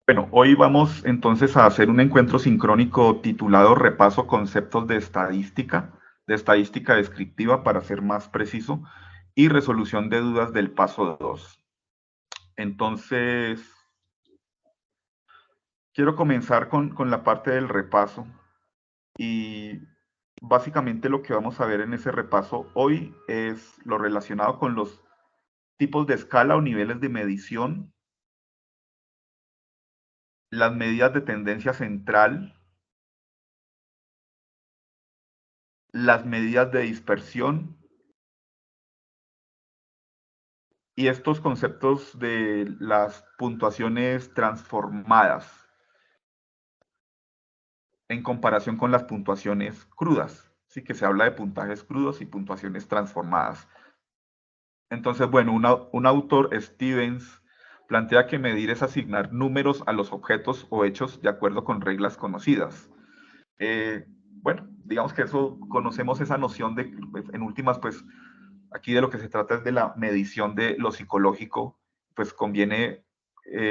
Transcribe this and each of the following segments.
Bueno, hoy vamos entonces a hacer un encuentro sincrónico titulado Repaso conceptos de estadística descriptiva para ser más preciso, y resolución de dudas del paso 2. Entonces, quiero comenzar con la parte del repaso y básicamente lo que vamos a ver en ese repaso hoy es lo relacionado con los tipos de escala o niveles de medición, las medidas de tendencia central, las medidas de dispersión y estos conceptos de las puntuaciones transformadas en comparación con las puntuaciones crudas. Sí que se habla de puntajes crudos y puntuaciones transformadas. Entonces, bueno, un autor, Stevens, plantea que medir es asignar números a los objetos o hechos de acuerdo con reglas conocidas. Bueno, digamos que eso, conocemos esa noción de, en últimas, pues aquí de lo que se trata es de la medición de lo psicológico, pues conviene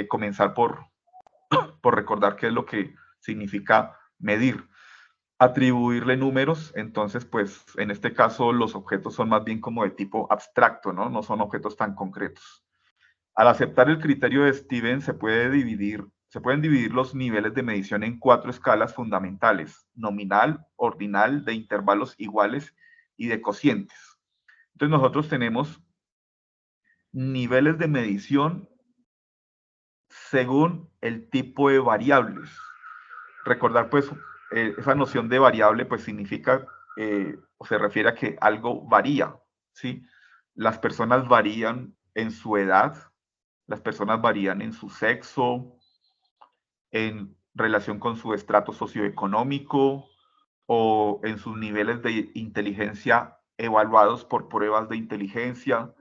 comenzar por recordar qué es lo que significa medir. Atribuirle números, entonces, pues en este caso los objetos son más bien como de tipo abstracto, ¿no? No son objetos tan concretos. Al aceptar el criterio de Stevens, se pueden dividir los niveles de medición en 4 escalas fundamentales: nominal, ordinal, de intervalos iguales y de cocientes. Entonces nosotros tenemos niveles de medición según el tipo de variables. Recordar pues esa noción de variable pues significa o se refiere a que algo varía, ¿sí? Las personas varían en su edad, las personas varían en su sexo, en relación con su estrato socioeconómico o en sus niveles de inteligencia evaluados por pruebas de inteligencia.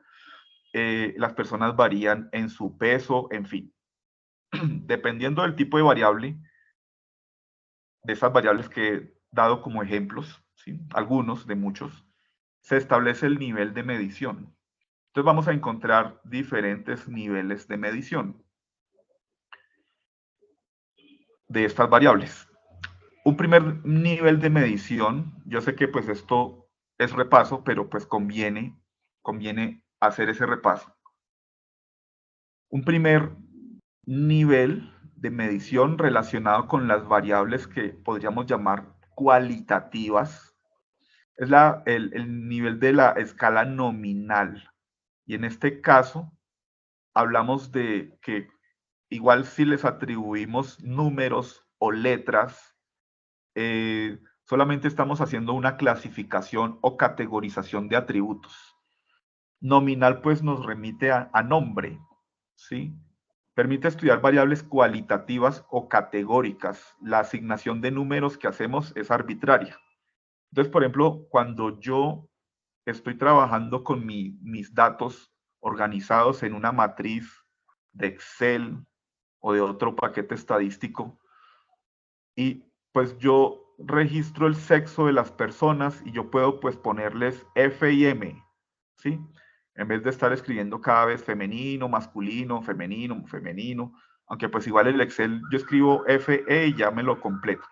Las personas varían en su peso, en fin. Dependiendo del tipo de variable, de esas variables que he dado como ejemplos, ¿sí? Algunos de muchos, se establece el nivel de medición. Entonces vamos a encontrar diferentes niveles de medición de estas variables. Un primer nivel de medición, yo sé que pues esto es repaso, pero pues conviene hacer ese repaso. Un primer nivel de medición relacionado con las variables que podríamos llamar cualitativas es el nivel de la escala nominal. Y en este caso hablamos de que igual si les atribuimos números o letras, solamente estamos haciendo una clasificación o categorización de atributos. Nominal pues nos remite a nombre, ¿sí? Permite estudiar variables cualitativas o categóricas. La asignación de números que hacemos es arbitraria. Entonces, por ejemplo, cuando yo estoy trabajando con mis datos organizados en una matriz de Excel o de otro paquete estadístico, y pues yo registro el sexo de las personas y yo puedo pues ponerles F y M, ¿sí? En vez de estar escribiendo cada vez femenino, masculino, femenino, femenino, aunque pues igual el Excel yo escribo F, E y ya me lo completo.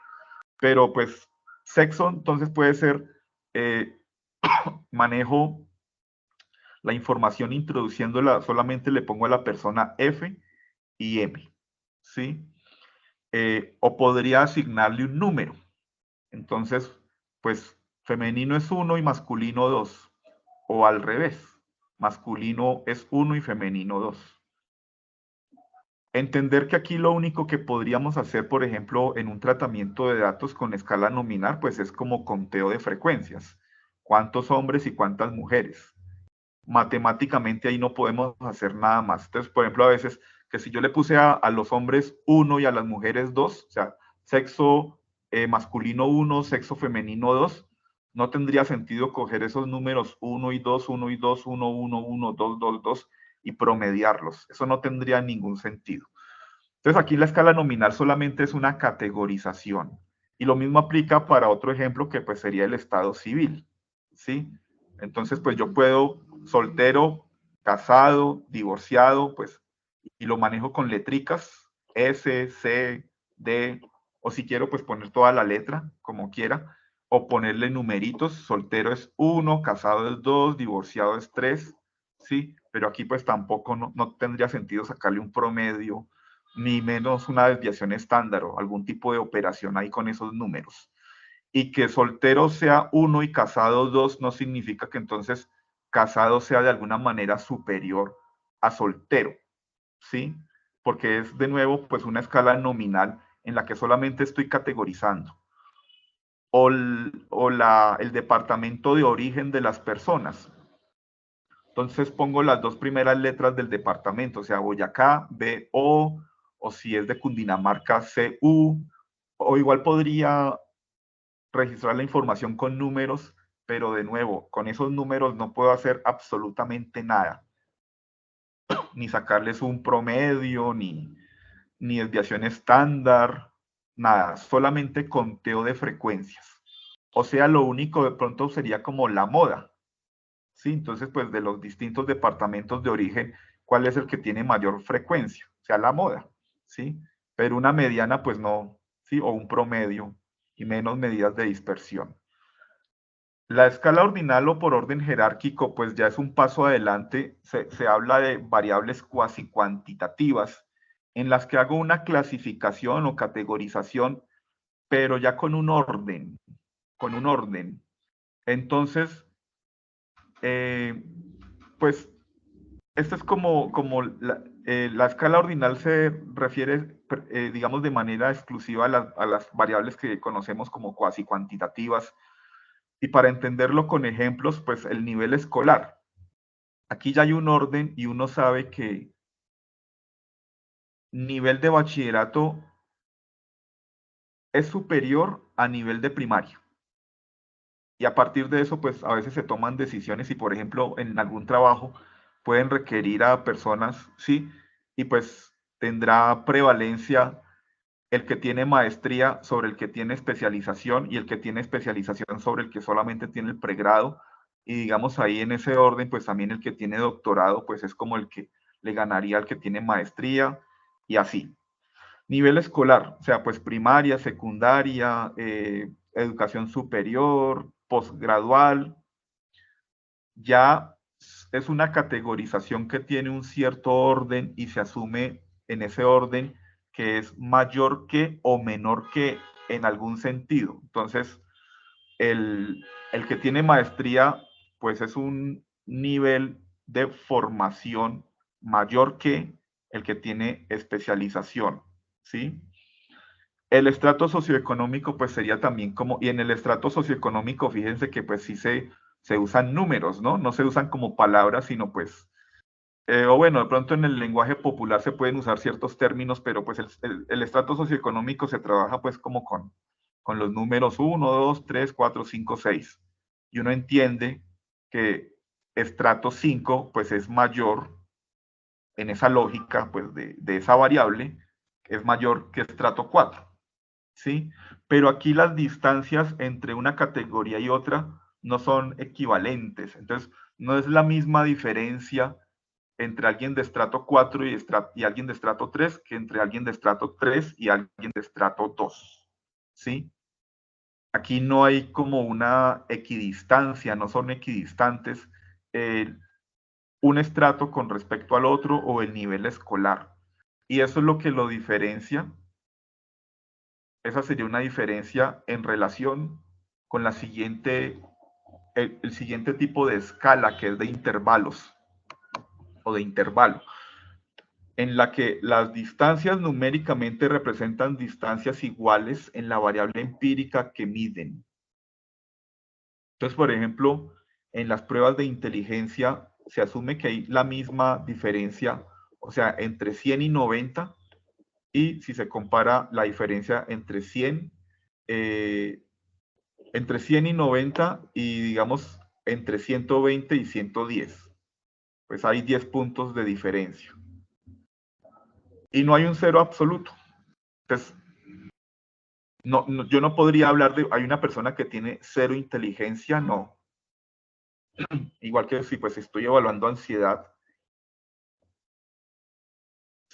Pero pues sexo entonces puede ser, eh, manejo la información introduciéndola, solamente le pongo a la persona F y M, ¿sí? O podría asignarle un número. Entonces, pues femenino es 1 y masculino 2. O al revés, masculino es 1 y femenino 2. Entender que aquí lo único que podríamos hacer, por ejemplo, en un tratamiento de datos con escala nominal, pues es como conteo de frecuencias. ¿Cuántos hombres y cuántas mujeres? Matemáticamente ahí no podemos hacer nada más. Entonces, por ejemplo, a veces que si yo le puse a los hombres 1 y a las mujeres 2, o sea, sexo masculino 1, sexo femenino 2, no tendría sentido coger esos números 1 y 2, 1 y 2, 1, 1, 1, 2, 2, 2 y promediarlos. Eso no tendría ningún sentido. Entonces aquí la escala nominal solamente es una categorización. Y lo mismo aplica para otro ejemplo que pues sería el estado civil, ¿sí? Entonces pues yo puedo soltero, casado, divorciado, pues, y lo manejo con letricas. S, C, D, o si quiero, pues poner toda la letra, como quiera, o ponerle numeritos, soltero es 1, casado es 2, divorciado es 3, ¿sí? Pero aquí pues tampoco no tendría sentido sacarle un promedio, ni menos una desviación estándar o algún tipo de operación ahí con esos números. Y que soltero sea 1 y casado 2 no significa que entonces casado sea de alguna manera superior a soltero, ¿sí? Porque es de nuevo pues una escala nominal en la que solamente estoy categorizando el departamento de origen de las personas. Entonces pongo las dos primeras letras del departamento, o sea, Boyacá, BO, o si es de Cundinamarca, CU, o igual podría registrar la información con números, pero de nuevo, con esos números no puedo hacer absolutamente nada, ni sacarles un promedio, ni desviación estándar, nada, solamente conteo de frecuencias. O sea, lo único de pronto sería como la moda, ¿sí? Entonces, pues de los distintos departamentos de origen, ¿cuál es el que tiene mayor frecuencia? O sea, la moda, ¿sí? Pero una mediana, pues no, ¿sí? O un promedio y menos medidas de dispersión. La escala ordinal o por orden jerárquico, pues ya es un paso adelante. Se habla de variables cuasi cuantitativas, en las que hago una clasificación o categorización, pero ya con un orden, con un orden. Entonces, pues, esto es como la escala ordinal se refiere, digamos, de manera exclusiva a las variables que conocemos como cuasi cuantitativas. Y para entenderlo con ejemplos, pues el nivel escolar. Aquí ya hay un orden y uno sabe que nivel de bachillerato es superior a nivel de primaria. Y a partir de eso, pues a veces se toman decisiones y, por ejemplo, en algún trabajo pueden requerir a personas, ¿sí? Y pues tendrá prevalencia el que tiene maestría sobre el que tiene especialización y el que tiene especialización sobre el que solamente tiene el pregrado. Y digamos ahí en ese orden, pues también el que tiene doctorado, pues es como el que le ganaría al que tiene maestría y así. Nivel escolar, o sea, pues primaria, secundaria, educación superior, posgradual, ya es una categorización que tiene un cierto orden y se asume en ese orden que es mayor que o menor que en algún sentido. Entonces, el que tiene maestría, pues es un nivel de formación mayor que el que tiene especialización, ¿sí? El estrato socioeconómico, pues sería también como, y en el estrato socioeconómico, fíjense que pues sí se usan números, ¿no? No se usan como palabras, sino pues, o bueno, de pronto en el lenguaje popular se pueden usar ciertos términos, pero pues el estrato socioeconómico se trabaja pues como con los números 1, 2, 3, 4, 5, 6. Y uno entiende que estrato 5 pues es mayor en esa lógica pues de esa variable, es mayor que estrato 4. ¿Sí? Pero aquí las distancias entre una categoría y otra no son equivalentes. Entonces, no es la misma diferencia entre alguien de estrato 4 y alguien de estrato 3 que entre alguien de estrato 3 y alguien de estrato 2. ¿Sí? Aquí no hay como una equidistancia, no son equidistantes un estrato con respecto al otro o el nivel escolar. Y eso es lo que lo diferencia. Esa sería una diferencia en relación con el siguiente tipo de escala, que es de intervalos o de intervalo, en la que las distancias numéricamente representan distancias iguales en la variable empírica que miden. Entonces, por ejemplo, en las pruebas de inteligencia se asume que hay la misma diferencia, o sea, entre 100 y 90, y si se compara la diferencia entre 100 y 90 y digamos entre 120 y 110. Pues hay 10 puntos de diferencia. Y no hay un cero absoluto. Entonces, yo no podría hablar de, hay una persona que tiene cero inteligencia, no. Igual que si pues estoy evaluando ansiedad,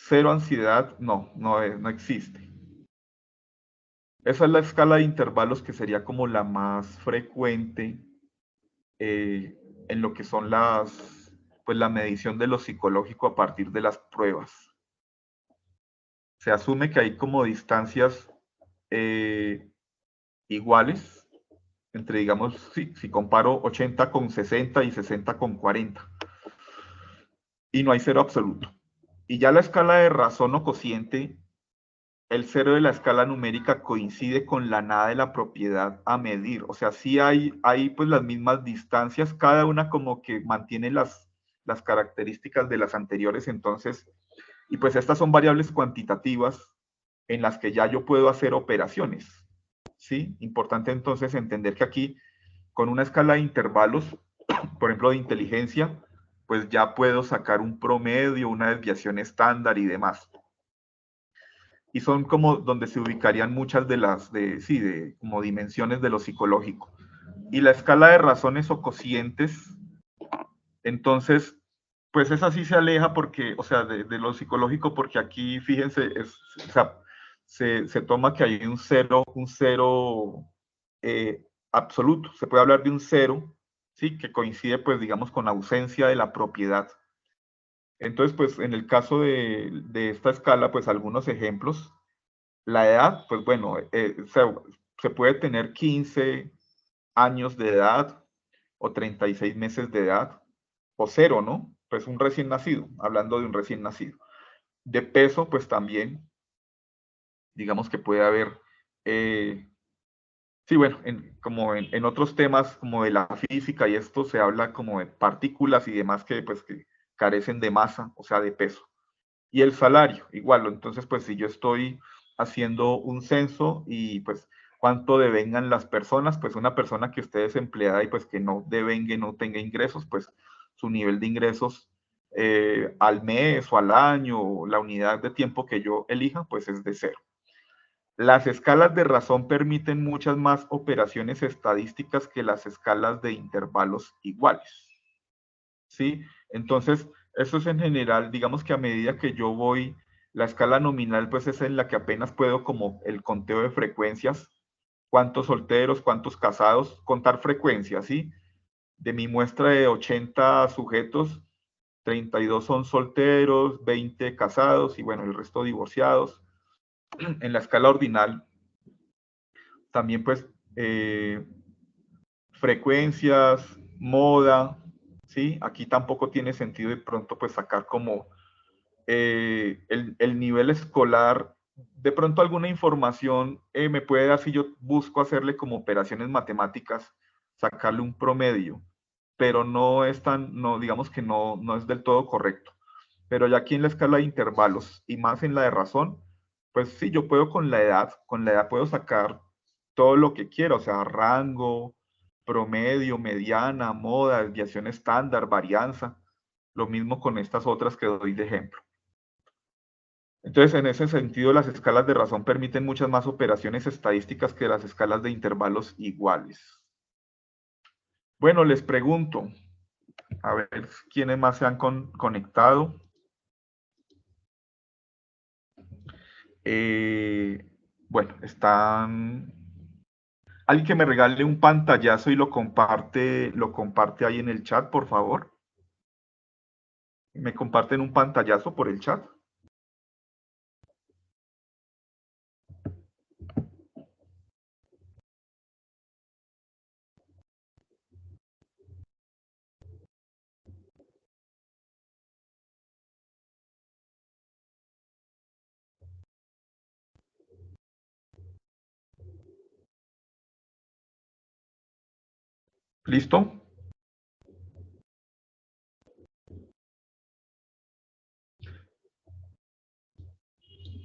cero ansiedad, no existe. Esa es la escala de intervalos que sería como la más frecuente en lo que son pues la medición de lo psicológico a partir de las pruebas. Se asume que hay como distancias eh, iguales entre, digamos, si comparo 80 con 60 y 60 con 40, y no hay cero absoluto. Y ya la escala de razón o cociente, el cero de la escala numérica coincide con la nada de la propiedad a medir. O sea, sí hay pues las mismas distancias, cada una como que mantiene las características de las anteriores. Entonces, y pues estas son variables cuantitativas en las que ya yo puedo hacer operaciones. ¿Sí? Importante entonces entender que aquí, con una escala de intervalos, por ejemplo, de inteligencia, pues ya puedo sacar un promedio, una desviación estándar y demás. Y son como donde se ubicarían muchas de de como dimensiones de lo psicológico. Y la escala de razones o cocientes, entonces, pues esa sí se aleja porque, o sea, de lo psicológico, porque aquí, fíjense, o sea, se toma que hay un cero absoluto. Se puede hablar de un cero, ¿sí? Que coincide, pues, digamos, con ausencia de la propiedad. Entonces, pues, en el caso de esta escala, pues, algunos ejemplos. La edad, pues, bueno, se puede tener 15 años de edad o 36 meses de edad, o cero, ¿no? Pues un recién nacido, hablando de un recién nacido. De peso, pues también, digamos que puede haber, sí, bueno, como en otros temas como de la física y esto se habla como de partículas y demás que pues que carecen de masa, o sea, de peso. Y el salario, igual, entonces pues si yo estoy haciendo un censo y pues cuánto devengan las personas, pues una persona que esté desempleada y pues que no devenga, no tenga ingresos, pues su nivel de ingresos al mes o al año, o la unidad de tiempo que yo elija, pues es de cero. Las escalas de razón permiten muchas más operaciones estadísticas que las escalas de intervalos iguales. ¿Sí? Entonces, eso es en general, digamos que a medida que yo voy, la escala nominal pues es en la que apenas puedo como el conteo de frecuencias, cuántos solteros, cuántos casados, contar frecuencias, ¿sí? De mi muestra de 80 sujetos, 32 son solteros, 20 casados y bueno, el resto divorciados. En la escala ordinal también pues frecuencias, moda, ¿sí? Aquí tampoco tiene sentido de pronto pues sacar como el nivel escolar, de pronto alguna información me puede dar si yo busco hacerle como operaciones matemáticas, sacarle un promedio, pero no es tan, no, digamos que no es del todo correcto. Pero ya aquí en la escala de intervalos y más en la de razón, pues sí, yo puedo con la edad puedo sacar todo lo que quiera, o sea, rango, promedio, mediana, moda, desviación estándar, varianza. Lo mismo con estas otras que doy de ejemplo. Entonces, en ese sentido, las escalas de razón permiten muchas más operaciones estadísticas que las escalas de intervalos iguales. Bueno, les pregunto, a ver quiénes más se han conectado. Bueno, están... Alguien que me regale un pantallazo y lo comparte ahí en el chat, por favor. ¿Me comparten un pantallazo por el chat? ¿Listo?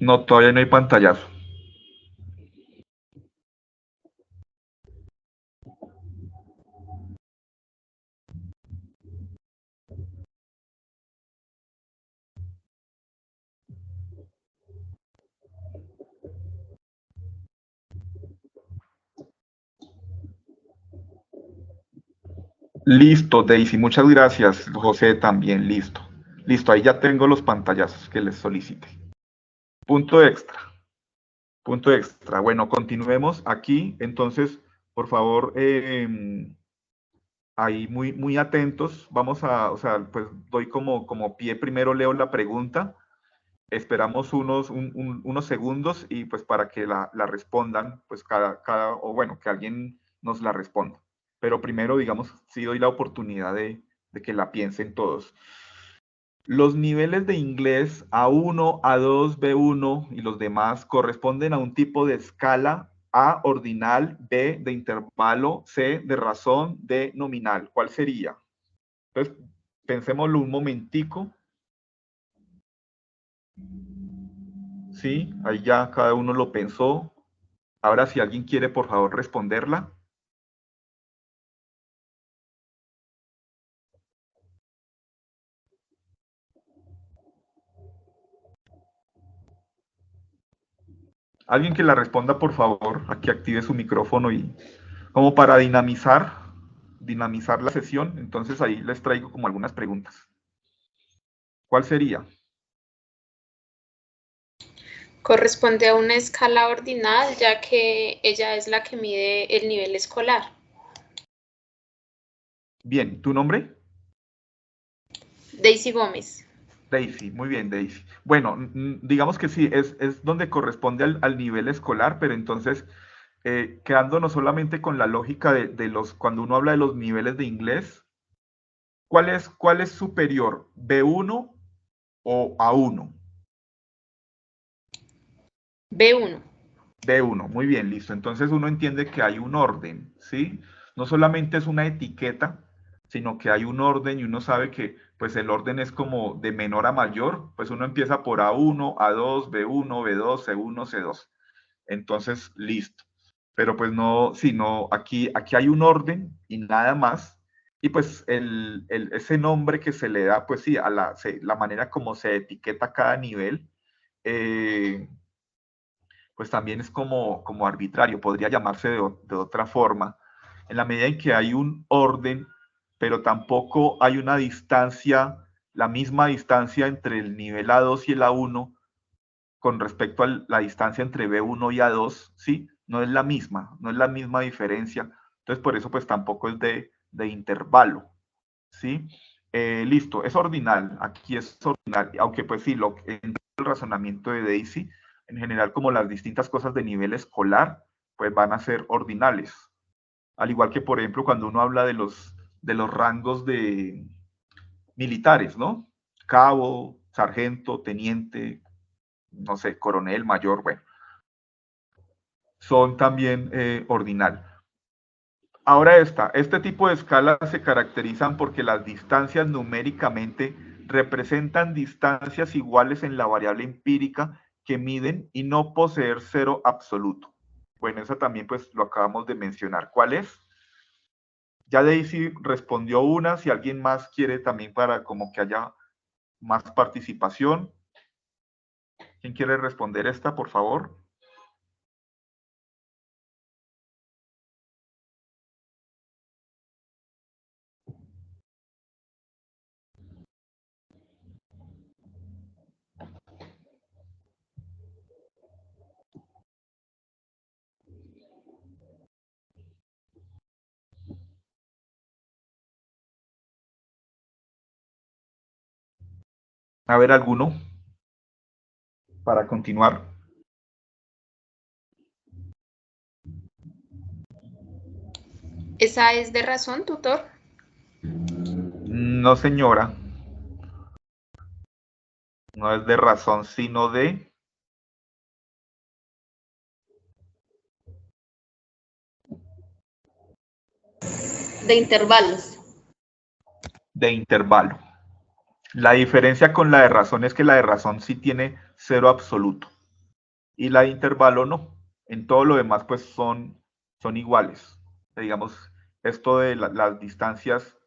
No, todavía no hay pantallazo. Listo, Daisy. Muchas gracias. José también, listo. Listo, ahí ya tengo los pantallazos que les solicité. Punto extra. Punto extra. Bueno, continuemos aquí. Entonces, por favor, ahí muy atentos. Vamos a, o sea, pues doy como pie, primero leo la pregunta, esperamos unos segundos y pues para que la respondan, pues o bueno, que alguien nos la responda. Pero primero, digamos, sí doy la oportunidad de que la piensen todos. Los niveles de inglés A1, A2, B1 y los demás corresponden a un tipo de escala: A, ordinal; B, de intervalo; C, de razón; D, nominal. ¿Cuál sería? Entonces, pensémoslo un momentico. Sí, ahí ya cada uno lo pensó. Ahora, si alguien quiere, por favor, responderla. Alguien que la responda, por favor, aquí active su micrófono y como para dinamizar la sesión. Entonces ahí les traigo como algunas preguntas. ¿Cuál sería? Corresponde a una escala ordinal, ya que ella es la que mide el nivel escolar. Bien, ¿tu nombre? Daisy Gómez. Daisy, muy bien, Daisy. Bueno, digamos que sí, es donde corresponde al nivel escolar, pero entonces, quedándonos solamente con la lógica de los, cuando uno habla de los niveles de inglés, cuál es superior? ¿B1 o A1? B1. B1, muy bien, listo. Entonces uno entiende que hay un orden, ¿sí? No solamente es una etiqueta, sino que hay un orden y uno sabe que pues el orden es como de menor a mayor, pues uno empieza por A1, A2, B1, B2, C1, C2. Entonces, listo. Pero pues no, sí, no, aquí hay un orden y nada más. Y pues ese nombre que se le da, pues sí, a la manera como se etiqueta cada nivel, eh, pues también es como arbitrario, podría llamarse de otra forma, en la medida en que hay un orden, pero tampoco hay una distancia, la misma distancia entre el nivel A2 y el A1 con respecto a la distancia entre B1 y A2, ¿sí? No es la misma, no es la misma diferencia. Entonces, por eso, pues tampoco es de intervalo, ¿sí? Listo, es ordinal, aquí es ordinal, aunque pues sí, en el razonamiento de Daisy, en general como las distintas cosas de nivel escolar, pues van a ser ordinales. Al igual que, por ejemplo, cuando uno habla de los rangos de militares, ¿no? Cabo, sargento, teniente, no sé, coronel, mayor, bueno, son también ordinal. Ahora este tipo de escalas se caracterizan porque las distancias numéricamente representan distancias iguales en la variable empírica que miden y no poseer cero absoluto. Bueno, eso también pues lo acabamos de mencionar. ¿Cuál es? Ya Daisy respondió una, si alguien más quiere también para como que haya más participación. ¿Quién quiere responder esta, por favor? A ver, alguno para continuar. ¿Esa es de razón, tutor? No, señora, no es de razón, sino De intervalos. de intervalo. La diferencia con la de razón es que la de razón sí tiene cero absoluto y la de intervalo no. En todo lo demás pues son iguales. Digamos, esto de las distancias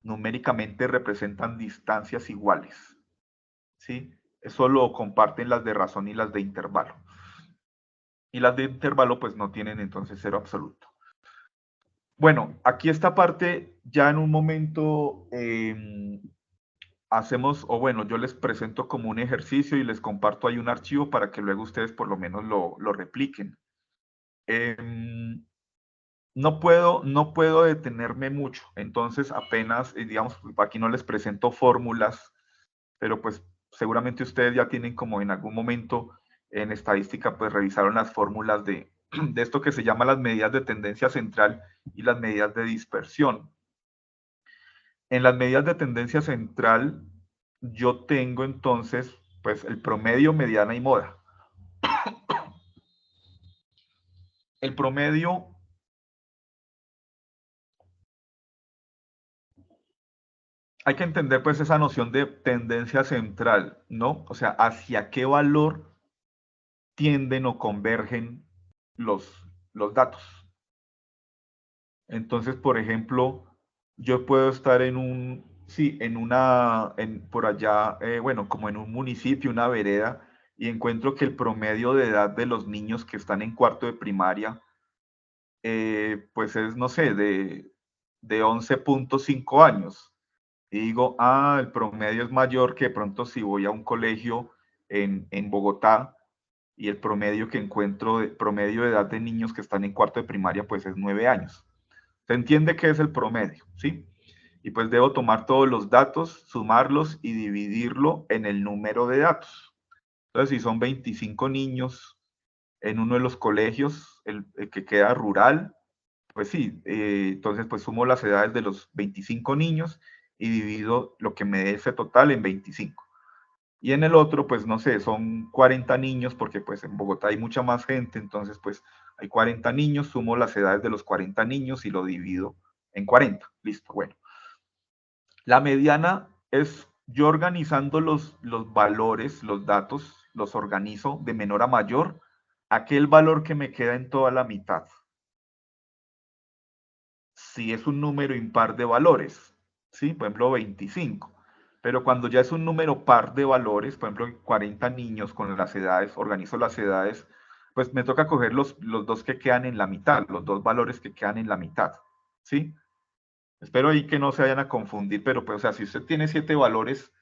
numéricamente representan distancias iguales. ¿Sí? Eso lo comparten las de razón y las de intervalo. Y las de intervalo pues no tienen entonces cero absoluto. Bueno, aquí esta parte ya en un momento hacemos, o bueno, yo les presento como un ejercicio y les comparto ahí un archivo para que luego ustedes por lo menos lo repliquen. No puedo detenerme mucho, entonces apenas, digamos, aquí no les presento fórmulas, pero pues seguramente ustedes ya tienen como en algún momento en estadística, pues revisaron las fórmulas de esto que se llama las medidas de tendencia central y las medidas de dispersión. En las medidas de tendencia central, yo tengo entonces, pues el promedio, mediana y moda. El promedio, hay que entender pues esa noción de tendencia central, ¿no? O sea, hacia qué valor tienden o convergen los datos. Entonces, por ejemplo, yo puedo estar en sí, por allá, bueno, como en un municipio, una vereda, y encuentro que el promedio de edad de los niños que están en cuarto de primaria, pues es, no sé, de 11,5 años. Y digo, el promedio es mayor que de pronto si voy a un colegio en Bogotá y el promedio que encuentro, promedio de edad de niños que están en cuarto de primaria, pues es 9 años. Se entiende qué es el promedio, ¿sí? Y pues debo tomar todos los datos, sumarlos y dividirlo en el número de datos. Entonces, si son 25 niños en uno de los colegios, el que queda rural, pues sí, entonces pues sumo las edades de los 25 niños y divido lo que me dé ese total en 25. Y en el otro, pues no sé, son 40 niños, porque pues en Bogotá hay mucha más gente, entonces pues hay 40 niños, sumo las edades de los 40 niños y lo divido en 40. Listo, bueno. La mediana es yo organizando los valores, los datos, los organizo de menor a mayor, aquel valor que me queda en toda la mitad. Si es un número impar de valores, ¿sí? Por ejemplo, 25. Pero cuando ya es un número par de valores, por ejemplo, 40 niños con las edades, organizo las edades, pues me toca coger los dos que quedan en la mitad, los dos valores que quedan en la mitad, ¿sí? Espero ahí que no se vayan a confundir, pero pues, o sea, si usted tiene 7 valores,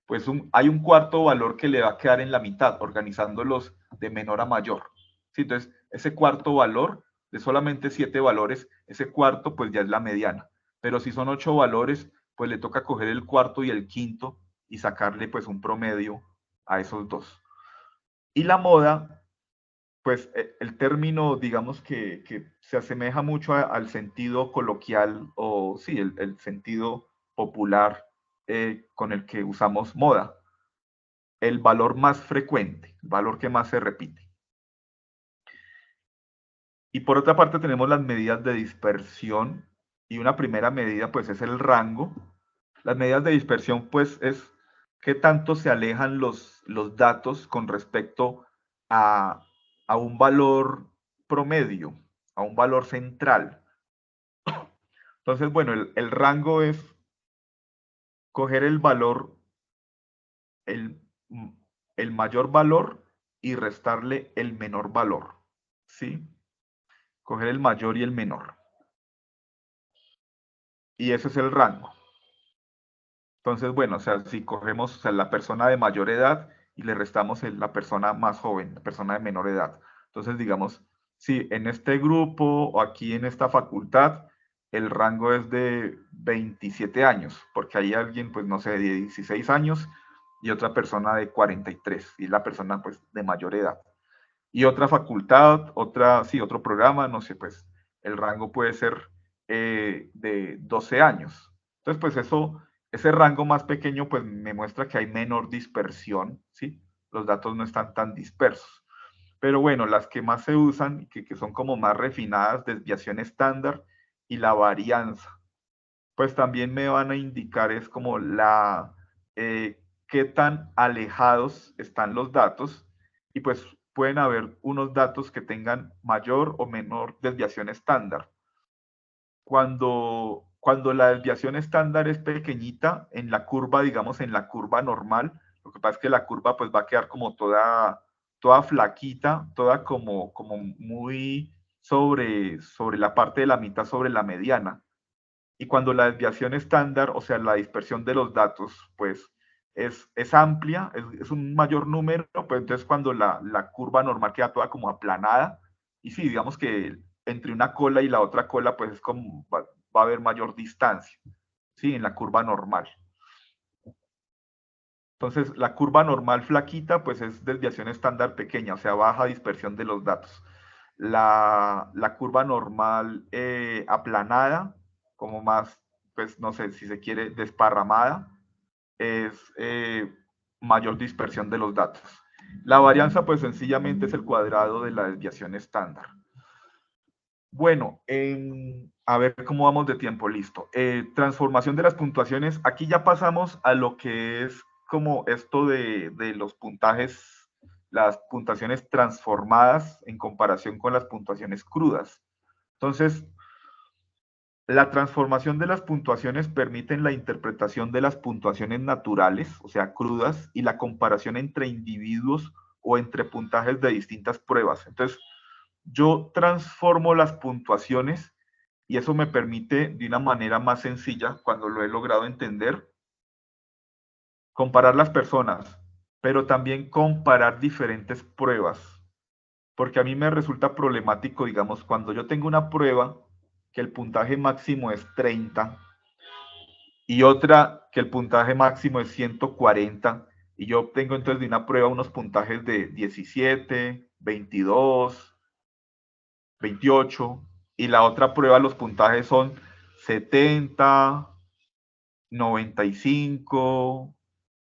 pues hay un cuarto valor que le va a quedar en la mitad, organizándolos de menor a mayor. ¿Sí? Entonces, ese cuarto valor, de solamente 7 valores, ese cuarto pues ya es la mediana. Pero si son 8 valores, pues le toca coger el cuarto y el quinto y sacarle pues un promedio a esos dos. Y la moda, pues el término, digamos que se asemeja mucho al sentido coloquial o sí, el sentido popular con el que usamos moda. El valor más frecuente, el valor que más se repite. Y por otra parte tenemos las medidas de dispersión y una primera medida pues es el rango. Las medidas de dispersión pues es qué tanto se alejan los datos con respecto a, a un valor promedio, a un valor central. Entonces, bueno, el rango es coger el valor, el, el mayor valor y restarle el menor valor, ¿sí? Coger el mayor y el menor. Y ese es el rango. Entonces, bueno, o sea, si cogemos, o sea, la persona de mayor edad y le restamos la persona más joven, la persona de menor edad. Entonces, digamos, si en este grupo o aquí en esta facultad, el rango es de 27 años, porque hay alguien, pues no sé, de 16 años y otra persona de 43, y la persona, pues, de mayor edad. Y otra facultad, sí, otro programa, no sé, pues, el rango puede ser de 12 años. Entonces, pues ese rango más pequeño, pues me muestra que hay menor dispersión, ¿sí? Los datos no están tan dispersos. Pero bueno, las que más se usan, que son como más refinadas, desviación estándar y la varianza, pues también me van a indicar es como qué tan alejados están los datos y pues pueden haber unos datos que tengan mayor o menor desviación estándar. Cuando la desviación estándar es pequeñita, en la curva, digamos, en la curva normal, lo que pasa es que la curva pues va a quedar como toda flaquita, toda como muy sobre la parte de la mitad, sobre la mediana. Y cuando la desviación estándar, o sea, la dispersión de los datos, pues es amplia, es un mayor número, pues entonces cuando la curva normal queda toda como aplanada, y sí, digamos que entre una cola y la otra cola, pues es como va a haber mayor distancia, ¿sí? En la curva normal. Entonces, la curva normal flaquita, pues es desviación estándar pequeña, o sea, baja dispersión de los datos. La curva normal aplanada, como más, pues no sé si se quiere, desparramada, es mayor dispersión de los datos. La varianza, pues sencillamente es el cuadrado de la desviación estándar. Bueno, a ver cómo vamos de tiempo, listo. Transformación de las puntuaciones. Aquí ya pasamos a lo que es como esto de los puntajes, las puntuaciones transformadas en comparación con las puntuaciones crudas. Entonces, la transformación de las puntuaciones permite la interpretación de las puntuaciones naturales, o sea, crudas, y la comparación entre individuos o entre puntajes de distintas pruebas. Entonces, yo transformo las puntuaciones y eso me permite de una manera más sencilla, cuando lo he logrado entender, comparar las personas, pero también comparar diferentes pruebas. Porque a mí me resulta problemático, digamos, cuando yo tengo una prueba que el puntaje máximo es 30 y otra que el puntaje máximo es 140 y yo obtengo entonces de una prueba unos puntajes de 17, 22, 28 y la otra prueba los puntajes son 70, 95,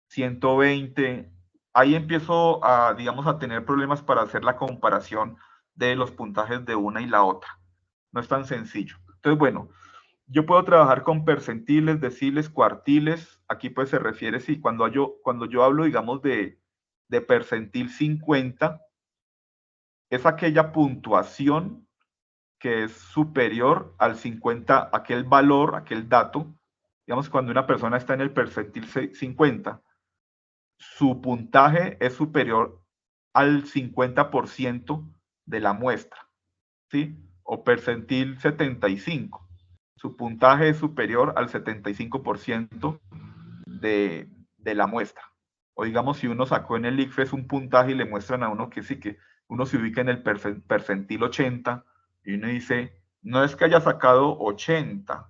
120. Ahí empiezo a, digamos, a tener problemas para hacer la comparación de los puntajes de una y la otra. No es tan sencillo. Entonces, bueno, yo puedo trabajar con percentiles, deciles, cuartiles. Aquí pues se refiere, sí, cuando yo hablo, digamos, de percentil 50, es aquella puntuación que es superior al 50, aquel valor, aquel dato. Digamos, cuando una persona está en el percentil 50, su puntaje es superior al 50% de la muestra, ¿sí? O percentil 75. Su puntaje es superior al 75% de la muestra. O digamos, si uno sacó en el ICFES un puntaje y le muestran a uno que sí, que uno se ubica en el percentil 80 y uno dice, no es que haya sacado 80,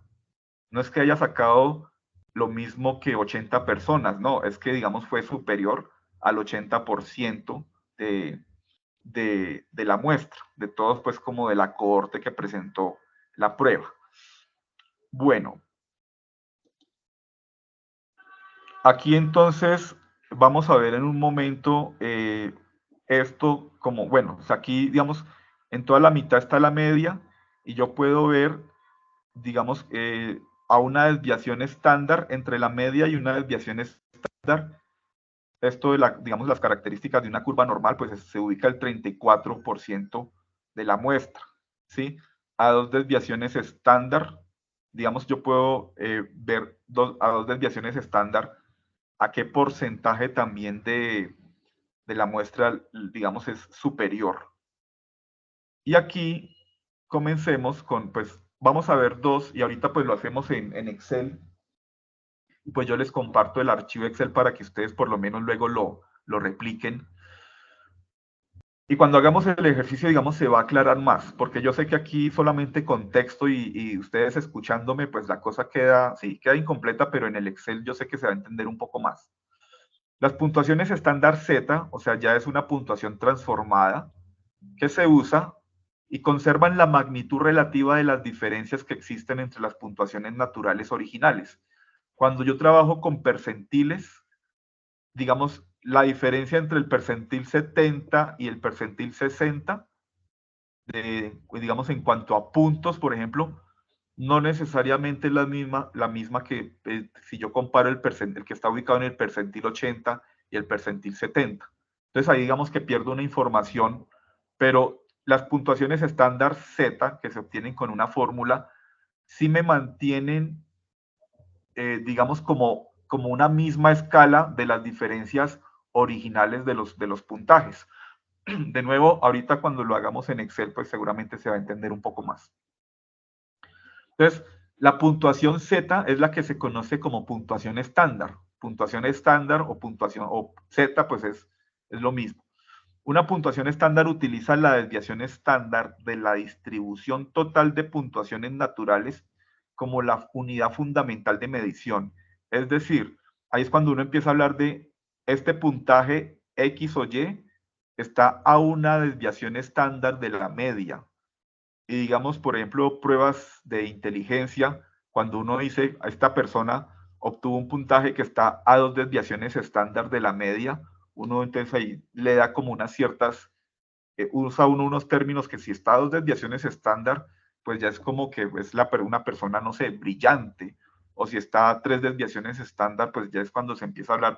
no es que haya sacado lo mismo que 80 personas, no, es que digamos fue superior al 80% de la muestra, de todos pues como de la cohorte que presentó la prueba. Bueno, aquí entonces vamos a ver en un momento esto como, bueno, o sea, aquí digamos, en toda la mitad está la media y yo puedo ver, digamos, a una desviación estándar entre la media y una desviación estándar. Esto de digamos, las características de una curva normal, pues se ubica el 34% de la muestra, ¿sí? A dos desviaciones estándar, digamos, yo puedo ver a dos desviaciones estándar a qué porcentaje también de la muestra, digamos, es superior. Y aquí comencemos con, pues, vamos a ver dos, y ahorita pues lo hacemos en Excel, y pues yo les comparto el archivo Excel para que ustedes por lo menos luego lo repliquen. Y cuando hagamos el ejercicio, digamos, se va a aclarar más, porque yo sé que aquí solamente con texto y ustedes escuchándome, pues la cosa queda, sí, queda incompleta, pero en el Excel yo sé que se va a entender un poco más. Las puntuaciones estándar Z, o sea, ya es una puntuación transformada que se usa y conservan la magnitud relativa de las diferencias que existen entre las puntuaciones naturales originales. Cuando yo trabajo con percentiles, digamos, la diferencia entre el percentil 70 y el percentil 60, digamos, en cuanto a puntos, por ejemplo, no necesariamente es la misma que si yo comparo el que está ubicado en el percentil 80 y el percentil 70. Entonces ahí digamos que pierdo una información, pero las puntuaciones estándar Z que se obtienen con una fórmula sí me mantienen, digamos, como una misma escala de las diferencias originales de los puntajes. De nuevo, ahorita cuando lo hagamos en Excel, pues seguramente se va a entender un poco más. Entonces, la puntuación Z es la que se conoce como puntuación estándar, puntuación estándar o puntuación, o Z, pues es lo mismo. Una puntuación estándar utiliza la desviación estándar de la distribución total de puntuaciones naturales como la unidad fundamental de medición. Es decir, ahí es cuando uno empieza a hablar de este puntaje X o Y está a una desviación estándar de la media. Y digamos, por ejemplo, pruebas de inteligencia, cuando uno dice a esta persona obtuvo un puntaje que está a 2 desviaciones estándar de la media, uno entonces ahí le da como unas ciertas, usa uno unos términos que si está a 2 desviaciones estándar, pues ya es como que es una persona, no sé, brillante, o si está a 3 desviaciones estándar, pues ya es cuando se empieza a hablar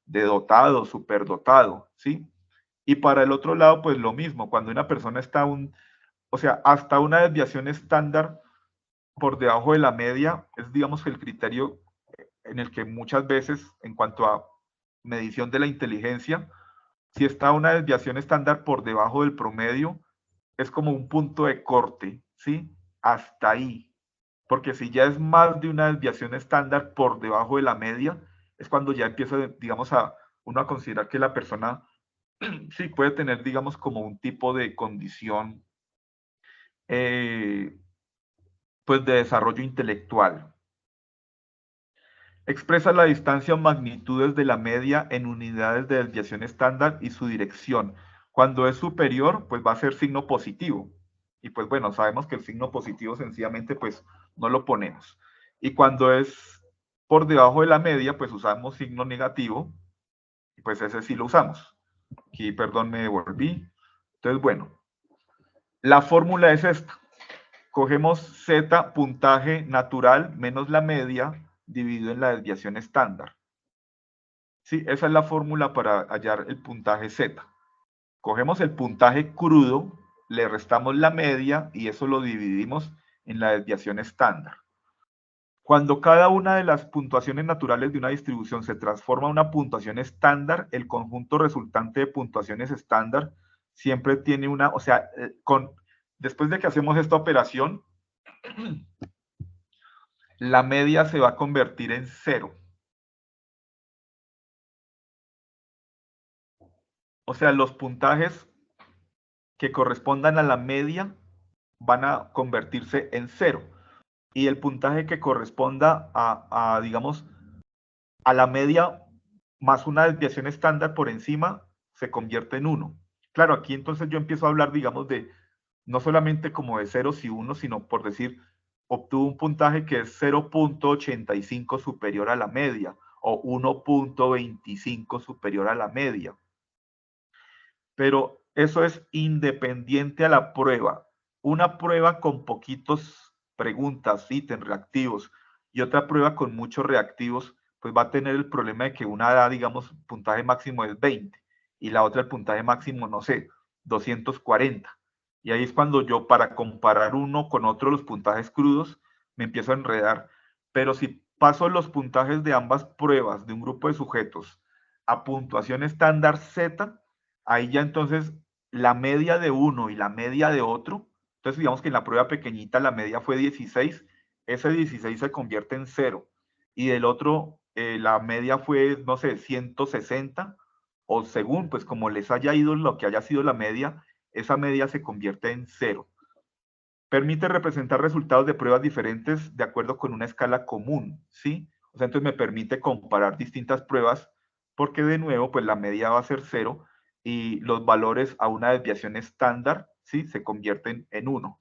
de dotado, superdotado, ¿sí? Y para el otro lado, pues lo mismo, cuando una persona está o sea, hasta una desviación estándar por debajo de la media es, digamos, el criterio en el que muchas veces, en cuanto a medición de la inteligencia, si está una desviación estándar por debajo del promedio, es como un punto de corte, ¿sí? Hasta ahí. Porque si ya es más de una desviación estándar por debajo de la media, es cuando ya empieza, digamos, uno a considerar que la persona sí puede tener, digamos, como un tipo de condición eh, pues de desarrollo intelectual. Expresa la distancia o magnitudes de la media en unidades de desviación estándar y su dirección. Cuando es superior, pues va a ser signo positivo. Y pues bueno, sabemos que el signo positivo sencillamente pues no lo ponemos. Y cuando es por debajo de la media, pues usamos signo negativo. Y pues ese sí lo usamos. Aquí, perdón, me devolví. Entonces, bueno, la fórmula es esta. Cogemos Z puntaje natural menos la media dividido en la desviación estándar. Sí, esa es la fórmula para hallar el puntaje Z. Cogemos el puntaje crudo, le restamos la media y eso lo dividimos en la desviación estándar. Cuando cada una de las puntuaciones naturales de una distribución se transforma a una puntuación estándar, el conjunto resultante de puntuaciones estándar siempre tiene una, o sea, después de que hacemos esta operación, la media se va a convertir en 0. O sea, los puntajes que correspondan a la media van a convertirse en 0. Y el puntaje que corresponda digamos, a la media más una desviación estándar por encima se convierte en 1. Claro, aquí entonces yo empiezo a hablar, digamos, de no solamente como de ceros y unos, sino por decir, obtuvo un puntaje que es 0.85 superior a la media o 1.25 superior a la media. Pero eso es independiente a la prueba. Una prueba con poquitos preguntas, ítems reactivos, y otra prueba con muchos reactivos, pues va a tener el problema de que una da, digamos, puntaje máximo es 20 y la otra el puntaje máximo, no sé, 240. Y ahí es cuando yo, para comparar uno con otro los puntajes crudos, me empiezo a enredar. Pero si paso los puntajes de ambas pruebas de un grupo de sujetos a puntuación estándar Z, ahí ya entonces la media de uno y la media de otro, entonces digamos que en la prueba pequeñita la media fue 16, ese 16 se convierte en 0, y del otro la media fue, no sé, 160, o según, pues como les haya ido lo que haya sido la media, esa media se convierte en 0. Permite representar resultados de pruebas diferentes de acuerdo con una escala común, ¿sí? O sea, entonces me permite comparar distintas pruebas porque de nuevo, pues la media va a ser 0 y los valores a una desviación estándar, ¿sí? Se convierten en 1.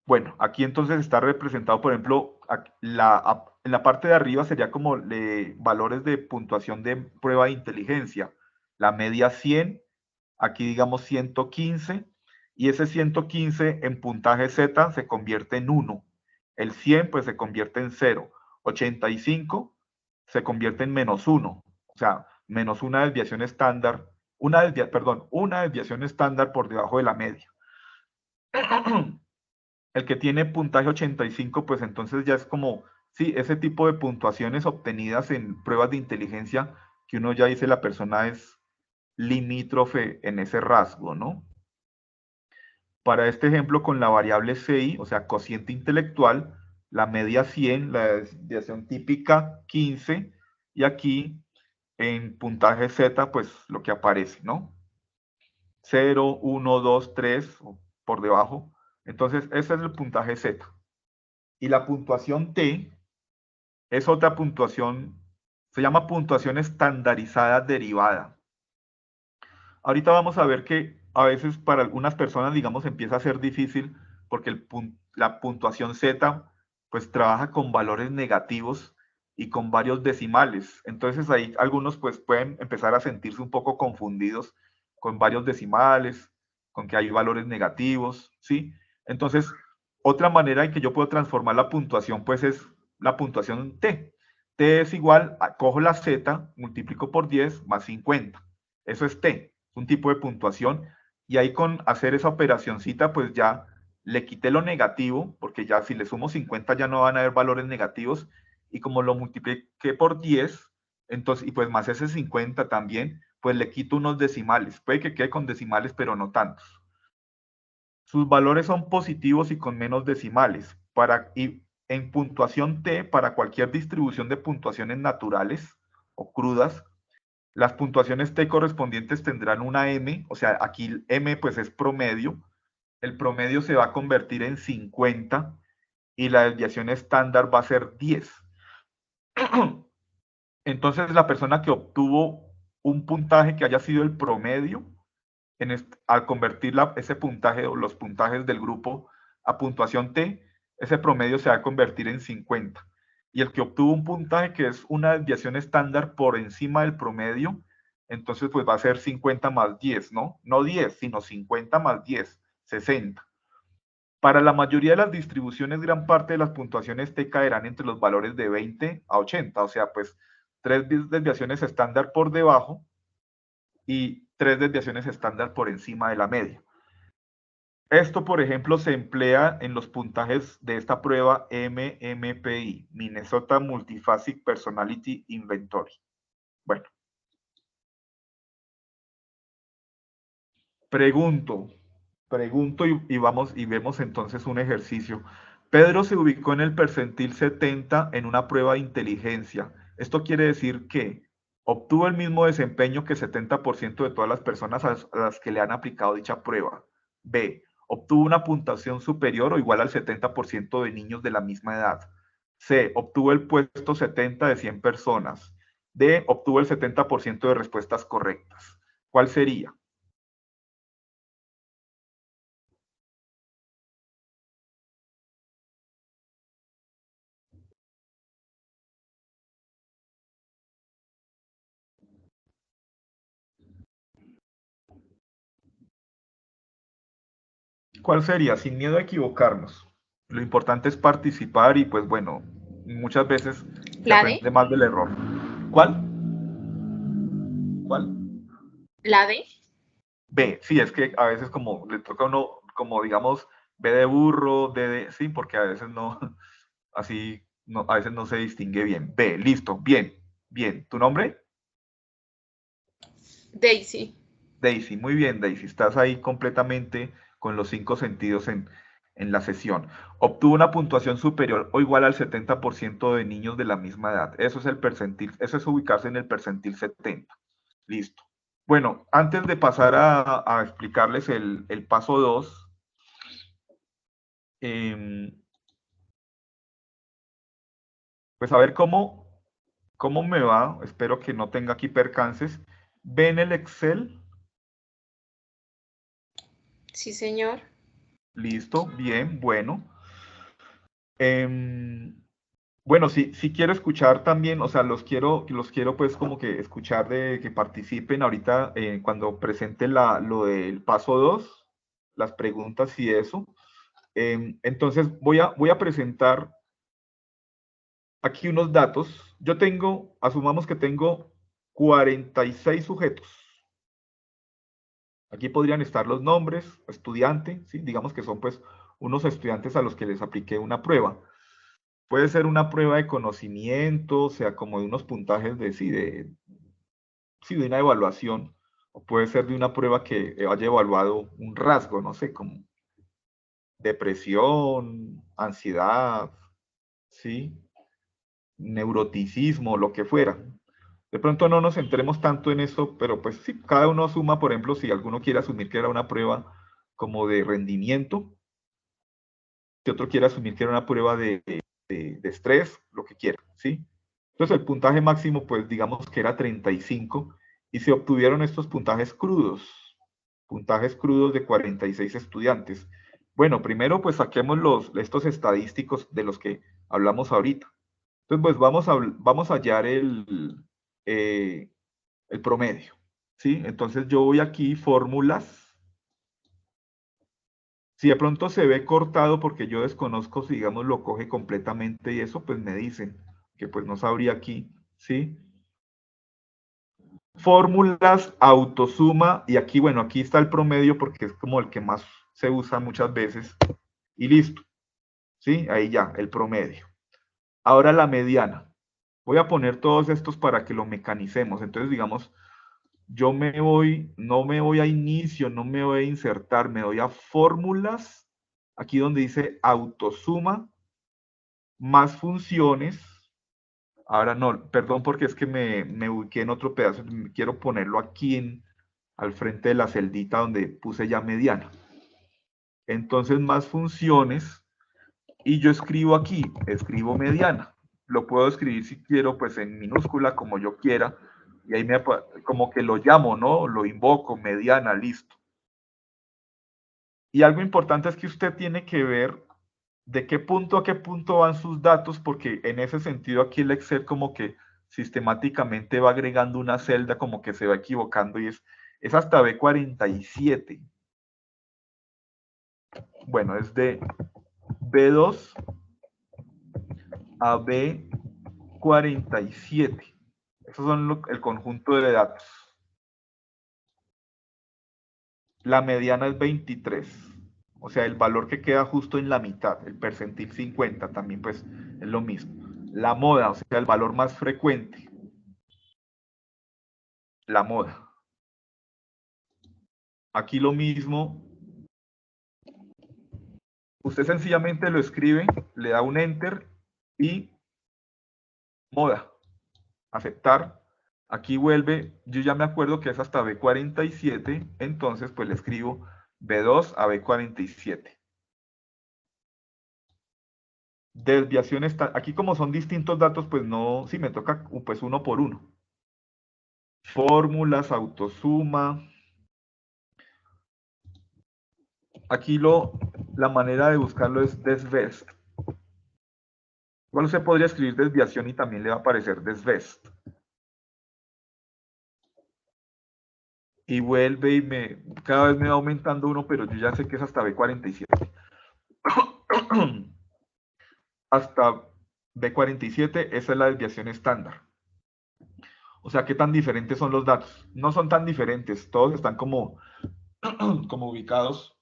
Bueno, aquí entonces está representado, por ejemplo, en la parte de arriba sería como valores de puntuación de prueba de inteligencia. La media 100, aquí digamos 115, y ese 115 en puntaje Z se convierte en 1. El 100 pues se convierte en 0. 85 se convierte en menos 1. O sea, menos una desviación estándar, una desviación estándar por debajo de la media. El que tiene puntaje 85, pues entonces ya es como, sí, ese tipo de puntuaciones obtenidas en pruebas de inteligencia que uno ya dice la persona es limítrofe en ese rasgo, ¿no? Para este ejemplo, con la variable CI, o sea, cociente intelectual, la media 100, la desviación típica 15, y aquí en puntaje Z, pues lo que aparece, ¿no? 0, 1, 2, 3, por debajo. Entonces, ese es el puntaje Z. Y la puntuación T es otra puntuación, se llama puntuación estandarizada derivada. Ahorita vamos a ver que a veces para algunas personas, digamos, empieza a ser difícil porque la puntuación Z pues trabaja con valores negativos y con varios decimales. Entonces ahí algunos pues pueden empezar a sentirse un poco confundidos con varios decimales, con que hay valores negativos, ¿sí? Entonces, otra manera en que yo puedo transformar la puntuación pues es la puntuación T. T es igual, cojo la Z, multiplico por 10 más 50. Eso es T, un tipo de puntuación, y ahí con hacer esa operacioncita, pues ya le quité lo negativo, porque ya si le sumo 50 ya no van a haber valores negativos, y como lo multipliqué por 10, entonces, y pues más ese 50 también, pues le quito unos decimales. Puede que quede con decimales, pero no tantos. Sus valores son positivos y con menos decimales. Y en puntuación T, para cualquier distribución de puntuaciones naturales o crudas, las puntuaciones T correspondientes tendrán una M, o sea, aquí M pues es promedio, el promedio se va a convertir en 50 y la desviación estándar va a ser 10. Entonces la persona que obtuvo un puntaje que haya sido el promedio, al convertir ese puntaje o los puntajes del grupo a puntuación T, ese promedio se va a convertir en 50. Y el que obtuvo un puntaje que es una desviación estándar por encima del promedio, entonces pues va a ser 50 más 10, ¿no? No 10, sino 50 más 10, 60. Para la mayoría de las distribuciones, gran parte de las puntuaciones T caerán entre los valores de 20 a 80, o sea, pues 3 desviaciones estándar por debajo y 3 desviaciones estándar por encima de la media. Esto, por ejemplo, se emplea en los puntajes de esta prueba MMPI, Minnesota Multiphasic Personality Inventory. Bueno, pregunto y vemos entonces un ejercicio. Pedro se ubicó en el percentil 70 en una prueba de inteligencia. Esto quiere decir que obtuvo el mismo desempeño que 70% de todas las personas a las que le han aplicado dicha prueba. B. Obtuvo una puntuación superior o igual al 70% de niños de la misma edad. C. Obtuvo el puesto 70 de 100 personas. D. Obtuvo el 70% de respuestas correctas. ¿Cuál sería? ¿Cuál sería? Sin miedo a equivocarnos. Lo importante es participar y pues bueno, muchas veces se ¿La D? aprende más del error. ¿Cuál? ¿Cuál? ¿La D? B. Sí, es que a veces como le toca a uno, como digamos, B de burro, D de, sí, porque a veces no, así, no, a veces no se distingue bien. B, listo, bien, bien. ¿Tu nombre? Daisy. Daisy, muy bien, Daisy, estás ahí completamente con los 5 sentidos en la sesión. Obtuvo una puntuación superior o igual al 70% de niños de la misma edad. Eso es el percentil, eso es ubicarse en el percentil 70. Listo. Bueno, antes de pasar a explicarles el paso 2, pues a ver cómo me va. Espero que no tenga aquí percances. ¿Ven el Excel? Sí, señor. Listo, bien, bueno. Em, bueno, si quiero escuchar también, o sea, los quiero pues como que escuchar de que participen ahorita cuando presente lo del paso 2, las preguntas y eso. Entonces voy a presentar aquí unos datos. Yo tengo, asumamos que tengo 46 sujetos. Aquí podrían estar los nombres, estudiante, ¿sí? Digamos que son pues unos estudiantes a los que les apliqué una prueba. Puede ser una prueba de conocimiento, o sea, como de unos puntajes de una evaluación, o puede ser de una prueba que haya evaluado un rasgo, no sé, como depresión, ansiedad, ¿sí? Neuroticismo, lo que fuera. De pronto no nos centremos tanto en eso, pero pues sí, cada uno suma, por ejemplo, si alguno quiere asumir que era una prueba como de rendimiento, si otro quiere asumir que era una prueba de estrés, lo que quiera, ¿sí? Entonces el puntaje máximo, pues digamos que era 35 y se obtuvieron estos puntajes crudos de 46 estudiantes. Bueno, primero pues saquemos estos estadísticos de los que hablamos ahorita. Entonces pues vamos a hallar el promedio, ¿sí? Entonces yo voy aquí, fórmulas. Si de pronto se ve cortado porque yo desconozco si, digamos, lo coge completamente y eso, pues me dicen que pues no sabría aquí, ¿sí? Fórmulas, autosuma, y aquí, bueno, aquí está el promedio porque es como el que más se usa muchas veces, y listo, ¿sí? Ahí ya, el promedio. Ahora la mediana. Voy a poner todos estos para que lo mecanicemos. Entonces, digamos, yo no me voy a inicio, no me voy a insertar, me voy a fórmulas, aquí donde dice autosuma, más funciones. Ahora no, perdón porque es que me ubiqué en otro pedazo, quiero ponerlo aquí al frente de la celdita donde puse ya mediana. Entonces más funciones y yo escribo aquí, escribo mediana. Lo puedo escribir si quiero pues en minúscula como yo quiera y ahí como que lo llamo, ¿no? Lo invoco, mediana, listo. Y algo importante es que usted tiene que ver de qué punto a qué punto van sus datos, porque en ese sentido aquí el Excel como que sistemáticamente va agregando una celda como que se va equivocando y es hasta B47. Bueno, es de B2 a B47. Esos son el conjunto de datos. La mediana es 23. O sea, el valor que queda justo en la mitad, el percentil 50 también pues es lo mismo. La moda, o sea, el valor más frecuente. La moda. Aquí lo mismo. Usted sencillamente lo escribe, le da un enter y moda. Aceptar. Aquí vuelve, yo ya me acuerdo que es hasta B47, entonces pues le escribo B2 a B47. Desviación está, aquí como son distintos datos, pues no, sí me toca pues uno por uno. Fórmulas, autosuma. Aquí la manera de buscarlo es desvest. Igual usted podría escribir desviación y también le va a aparecer desvest. Y vuelve y cada vez me va aumentando uno, pero yo ya sé que es hasta B47. Hasta B47, esa es la desviación estándar. O sea, ¿qué tan diferentes son los datos? No son tan diferentes, todos están como ubicados.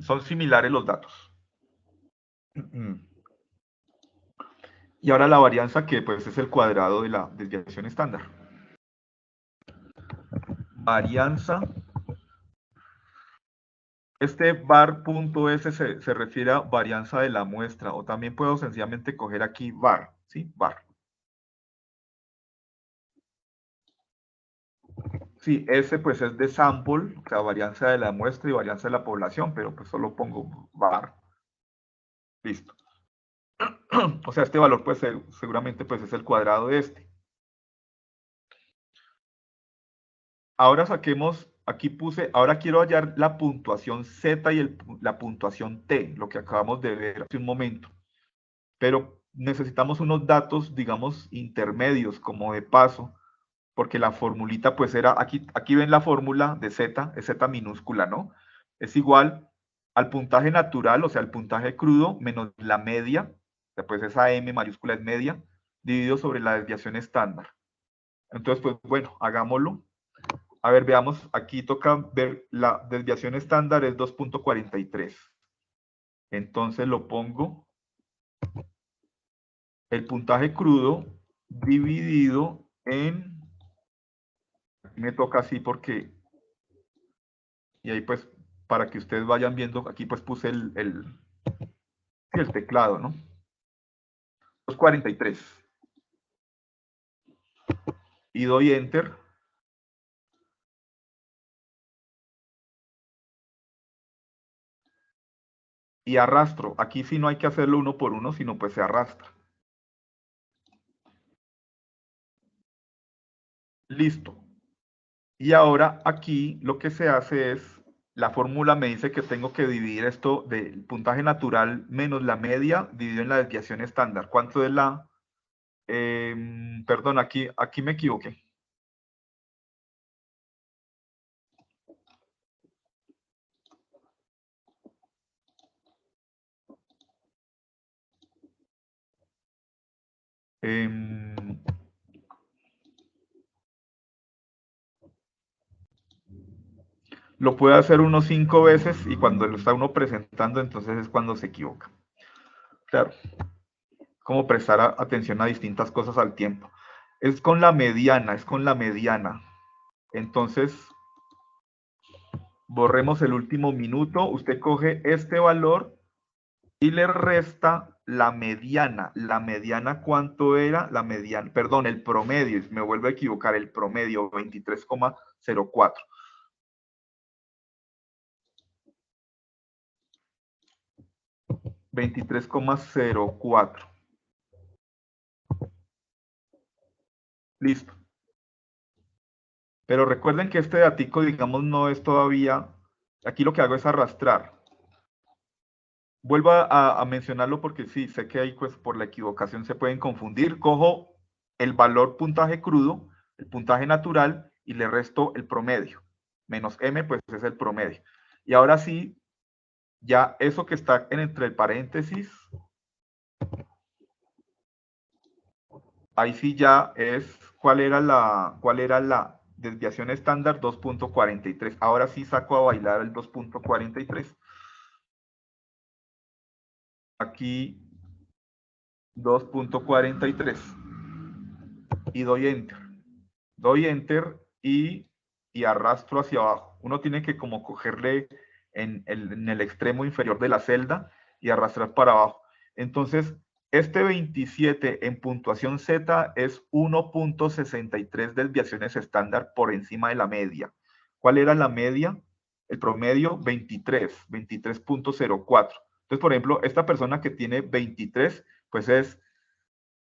Son similares los datos. Y ahora la varianza que pues es el cuadrado de la desviación estándar. Varianza. Este var.s se refiere a varianza de la muestra, o también puedo sencillamente coger aquí var, ¿sí? Var. Sí, S pues es de sample, o sea, varianza de la muestra y varianza de la población, pero pues solo pongo var. Listo. O sea, este valor pues seguramente pues es el cuadrado de este. Ahora saquemos, aquí puse, ahora quiero hallar la puntuación Z y la puntuación T, lo que acabamos de ver hace un momento. Pero necesitamos unos datos, digamos, intermedios, como de paso, porque la formulita pues era, aquí ven la fórmula de Z, es Z minúscula, ¿no? Es igual al puntaje natural, o sea, el puntaje crudo, menos la media, o sea, pues esa M mayúscula es media, dividido sobre la desviación estándar. Entonces, pues bueno, hagámoslo. A ver, veamos, aquí toca ver la desviación estándar es 2.43. Entonces lo pongo el puntaje crudo dividido en, me toca así porque, y ahí pues para que ustedes vayan viendo. Aquí pues puse el teclado, ¿no? 243. Y doy Enter. Y arrastro. Aquí sí no hay que hacerlo uno por uno, sino pues se arrastra. Listo. Y ahora aquí lo que se hace es, la fórmula me dice que tengo que dividir esto del puntaje natural menos la media dividido en la desviación estándar. ¿Cuánto es la...? Perdón, aquí me equivoqué. Lo puede hacer uno 5 veces y cuando lo está uno presentando, entonces es cuando se equivoca. Claro, como prestar atención a distintas cosas al tiempo. Es con la mediana, es con la mediana. Entonces, borremos el último minuto. Usted coge este valor y le resta la mediana. ¿La mediana cuánto era? La mediana, perdón, el promedio. Me vuelvo a equivocar, el promedio, 23,04. 23,04. Listo. Pero recuerden que este datico, digamos, no es todavía... Aquí lo que hago es arrastrar. Vuelvo a mencionarlo porque sí, sé que ahí pues por la equivocación se pueden confundir. Cojo el valor puntaje crudo, el puntaje natural y le resto el promedio. Menos M pues es el promedio. Y ahora sí, ya eso que está entre el paréntesis, ahí sí ya es cuál era la desviación estándar 2.43. Ahora sí saco a bailar el 2.43. Aquí 2.43 y doy enter. Doy enter y arrastro hacia abajo. Uno tiene que como cogerle en el extremo inferior de la celda y arrastrar para abajo. Entonces, este 27 en puntuación Z es 1.63 desviaciones estándar por encima de la media. ¿Cuál era la media? El promedio 23.04. Entonces, por ejemplo, esta persona que tiene 23, pues es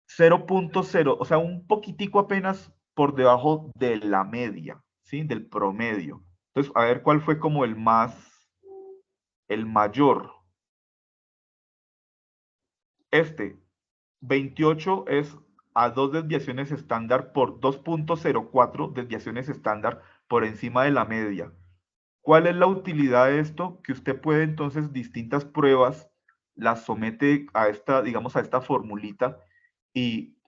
0.0, o sea, un poquitico apenas por debajo de la media, ¿sí? Del promedio. Entonces, a ver cuál fue como el mayor. Este, 28 es a 2 desviaciones estándar por 2.04 desviaciones estándar por encima de la media. ¿Cuál es la utilidad de esto? Que usted puede entonces distintas pruebas las somete a esta, digamos, a esta formulita y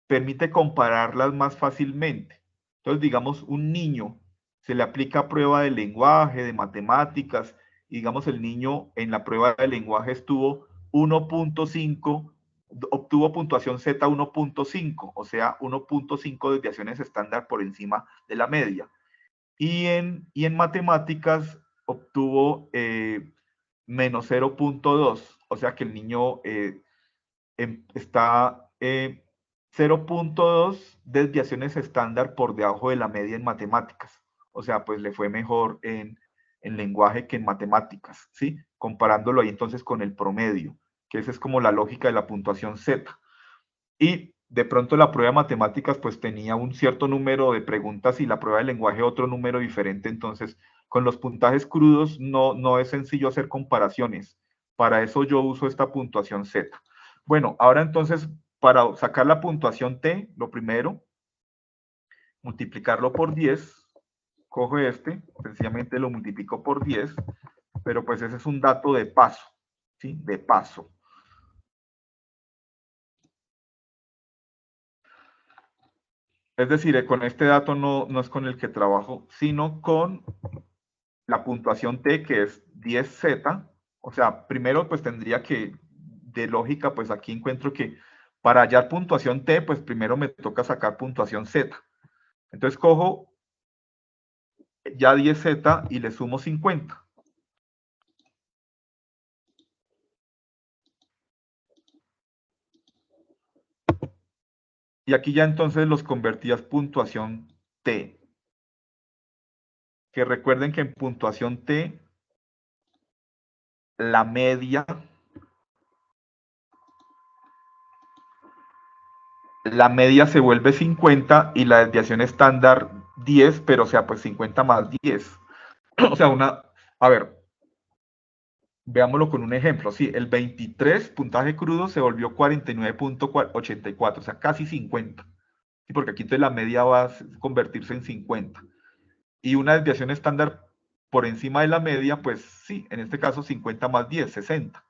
permite compararlas más fácilmente. Entonces, digamos, un niño se le aplica prueba de lenguaje, de matemáticas, y digamos, el niño en la prueba de lenguaje estuvo 1.5, obtuvo puntuación Z 1.5, o sea, 1.5 desviaciones estándar por encima de la media. Y en matemáticas obtuvo menos 0.2, o sea que el niño está 0.2 desviaciones estándar por debajo de la media en matemáticas. O sea, pues le fue mejor en lenguaje que en matemáticas, ¿sí? Comparándolo ahí entonces con el promedio, que esa es como la lógica de la puntuación Z. Y de pronto la prueba de matemáticas pues tenía un cierto número de preguntas y la prueba de lenguaje otro número diferente, entonces con los puntajes crudos no es sencillo hacer comparaciones. Para eso yo uso esta puntuación Z. Bueno, ahora entonces, para sacar la puntuación T, lo primero, multiplicarlo por 10, cojo este, sencillamente lo multiplico por 10, pero pues ese es un dato de paso, ¿sí? De paso. Es decir, con este dato no es con el que trabajo, sino con la puntuación T, que es 10Z. O sea, primero pues tendría que, de lógica, pues aquí encuentro que para hallar puntuación T, pues primero me toca sacar puntuación Z. Entonces cojo ya 10Z y le sumo 50. Y aquí ya entonces los convertías puntuación T. Que recuerden que en puntuación T, la media se vuelve 50 y la desviación estándar 10, pero o sea, pues 50 más 10. O sea, a ver, veámoslo con un ejemplo. Sí, el 23 puntaje crudo se volvió 49.84, o sea, casi 50. Sí, porque aquí entonces la media va a convertirse en 50. Y una desviación estándar por encima de la media, pues sí, en este caso 50 más 10, 60.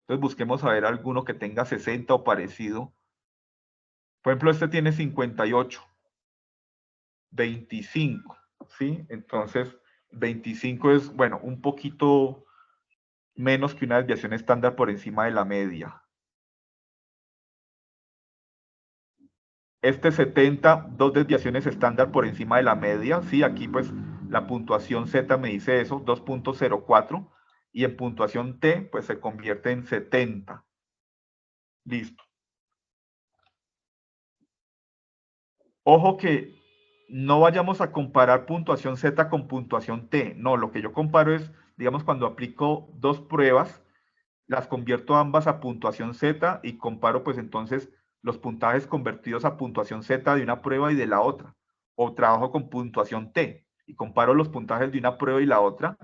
Entonces busquemos a ver alguno que tenga 60 o parecido. Por ejemplo, este tiene 58, 25, ¿sí? Entonces, 25 es, bueno, un poquito menos que una desviación estándar por encima de la media. Este 70, dos desviaciones estándar por encima de la media, ¿sí? Aquí pues la puntuación Z me dice eso, 2.04, y en puntuación T pues se convierte en 70. Listo. Ojo que no vayamos a comparar puntuación Z con puntuación T. No, lo que yo comparo es, digamos, cuando aplico dos pruebas, las convierto ambas a puntuación Z y comparo pues entonces los puntajes convertidos a puntuación Z de una prueba y de la otra. O trabajo con puntuación T y comparo los puntajes de una prueba y la otra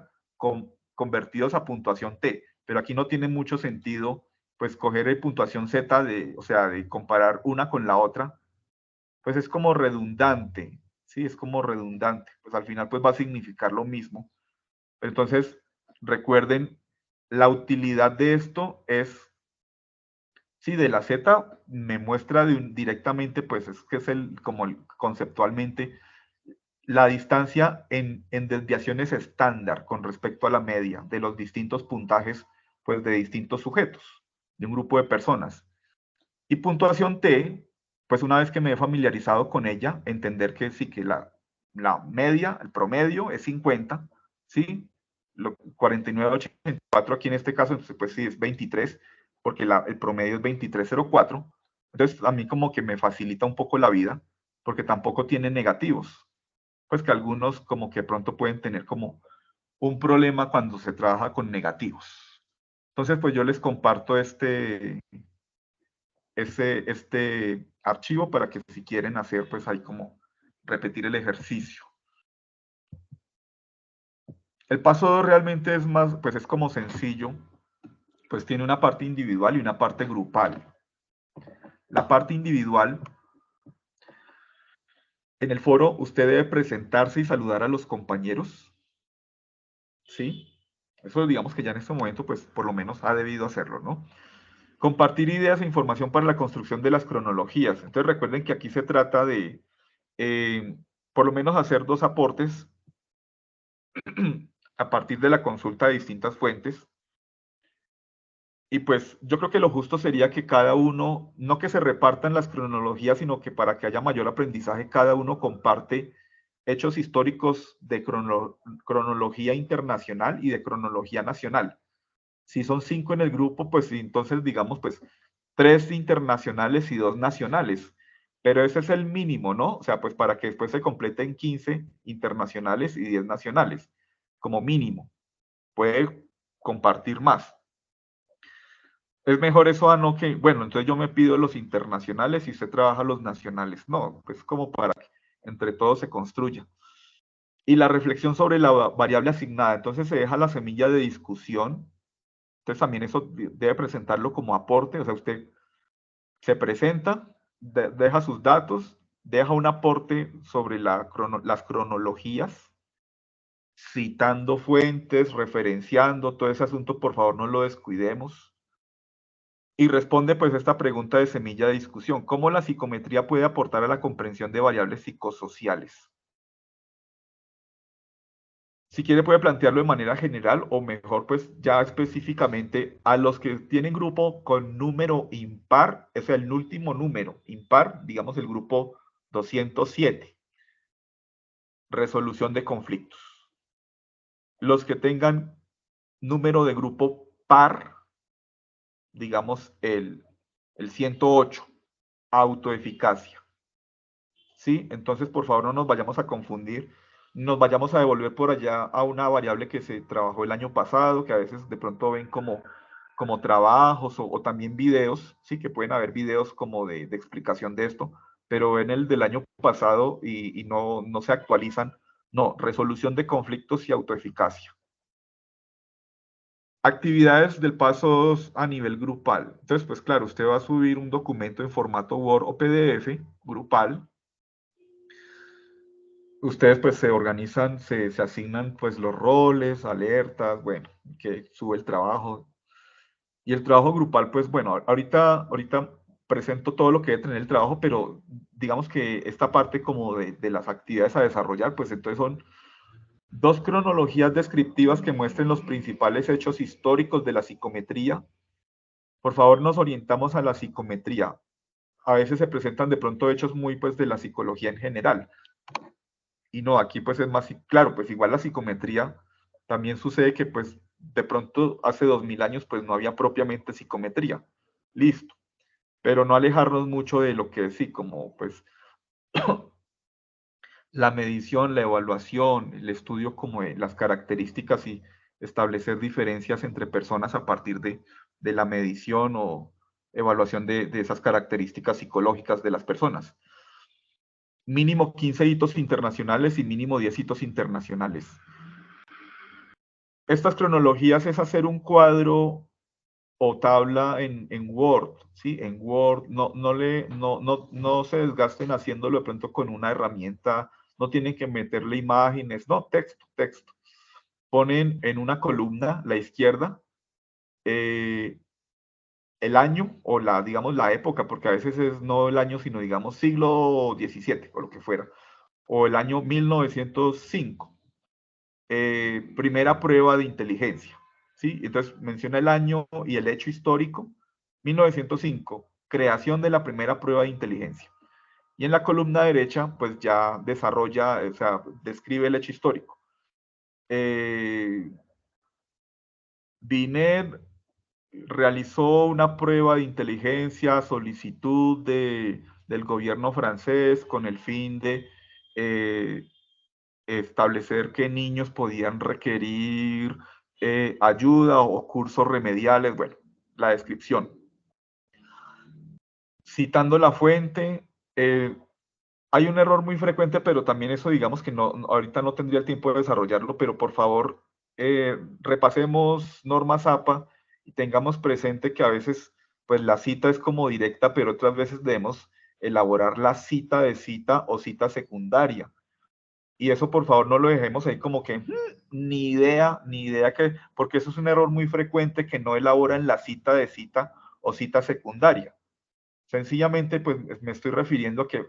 convertidos a puntuación T. Pero aquí no tiene mucho sentido pues coger el puntuación Z o sea, de comparar una con la otra, pues es como redundante, ¿sí? Es como redundante. Pues al final pues va a significar lo mismo. Entonces, recuerden, la utilidad de esto es, sí, de la Z me muestra directamente, pues es que es como conceptualmente, la distancia en desviaciones estándar con respecto a la media de los distintos puntajes, pues de distintos sujetos, de un grupo de personas. Y puntuación T, pues una vez que me he familiarizado con ella, entender que sí, que la media, el promedio es 50, ¿sí? 49.84 aquí en este caso, entonces pues sí es 23, porque el promedio es 23.04. Entonces a mí como que me facilita un poco la vida, porque tampoco tiene negativos. Pues que algunos como que pronto pueden tener como un problema cuando se trabaja con negativos. Entonces pues yo les comparto este archivo para que si quieren hacer, pues ahí como repetir el ejercicio. El paso 2 realmente es más, pues es como sencillo, pues tiene una parte individual y una parte grupal. La parte individual, en el foro usted debe presentarse y saludar a los compañeros, ¿sí? Eso digamos que ya en este momento, pues por lo menos ha debido hacerlo, ¿no? Compartir ideas e información para la construcción de las cronologías. Entonces recuerden que aquí se trata de, por lo menos, hacer dos aportes a partir de la consulta de distintas fuentes. Y pues yo creo que lo justo sería que cada uno, no que se repartan las cronologías, sino que para que haya mayor aprendizaje, cada uno comparte hechos históricos de cronología internacional y de cronología nacional. Si son 5 en el grupo, pues entonces digamos, pues 3 internacionales y 2 nacionales. Pero ese es el mínimo, ¿no? O sea, pues para que después se completen 15 internacionales y 10 nacionales, como mínimo. Puede compartir más. Es mejor eso a no que, bueno, entonces yo me pido los internacionales y usted trabaja los nacionales. No, pues como para que entre todos se construya. Y la reflexión sobre la variable asignada. Entonces se deja la semilla de discusión. Entonces también eso debe presentarlo como aporte. O sea, usted se presenta, deja sus datos, deja un aporte sobre las cronologías, citando fuentes, referenciando todo ese asunto, por favor no lo descuidemos. Y responde pues esta pregunta de semilla de discusión: ¿cómo la psicometría puede aportar a la comprensión de variables psicosociales? Si quiere puede plantearlo de manera general o mejor pues ya específicamente a los que tienen grupo con número impar, es el último número impar, digamos el grupo 207, resolución de conflictos. Los que tengan número de grupo par, digamos el 108, autoeficacia. ¿sí? Entonces, por favor, no nos vayamos a confundir, nos vayamos a devolver por allá a una variable que se trabajó el año pasado, que a veces de pronto ven como trabajos o también videos, sí, que pueden haber videos como de explicación de esto, pero ven el del año pasado y no se actualizan. No, resolución de conflictos y autoeficacia. Actividades del paso 2 a nivel grupal. Entonces, pues claro, usted va a subir un documento en formato Word o PDF grupal. Ustedes pues se organizan, se asignan pues los roles, alertas, bueno, que sube el trabajo. Y el trabajo grupal, pues bueno, ahorita presento todo lo que debe tener el trabajo, pero digamos que esta parte como de las actividades a desarrollar, pues entonces son dos cronologías descriptivas que muestren los principales hechos históricos de la psicometría. Por favor, nos orientamos a la psicometría. A veces se presentan de pronto hechos muy pues de la psicología en general. Y no, aquí pues es más, claro, pues igual la psicometría también sucede que pues de pronto hace 2000 años pues no había propiamente psicometría. Listo. Pero no alejarnos mucho de lo que sí, como pues la medición, la evaluación, el estudio como de las características y establecer diferencias entre personas a partir de la medición o evaluación de esas características psicológicas de las personas. Mínimo 15 hitos internacionales y mínimo 10 hitos internacionales. Estas cronologías es hacer un cuadro o tabla en Word, ¿sí? En Word, no se desgasten haciéndolo de pronto con una herramienta, no tienen que meterle imágenes, no, texto. Ponen en una columna, la izquierda, el año o digamos, la época, porque a veces es no el año, sino, digamos, siglo XVII o lo que fuera, o el año 1905. Primera prueba de inteligencia, ¿sí? Entonces menciona el año y el hecho histórico, 1905, creación de la primera prueba de inteligencia. Y en la columna derecha, pues ya desarrolla, o sea, describe el hecho histórico. Binet realizó una prueba de inteligencia a solicitud del gobierno francés con el fin de establecer qué niños podían requerir ayuda o cursos remediales, bueno, la descripción. Citando la fuente, hay un error muy frecuente, pero también eso digamos que ahorita no tendría el tiempo de desarrollarlo, pero por favor repasemos normas APA y tengamos presente que a veces pues la cita es como directa, pero otras veces debemos elaborar la cita de cita o cita secundaria. Y eso por favor no lo dejemos ahí como que ni idea que, porque eso es un error muy frecuente que no elaboran la cita de cita o cita secundaria. Sencillamente, pues me estoy refiriendo que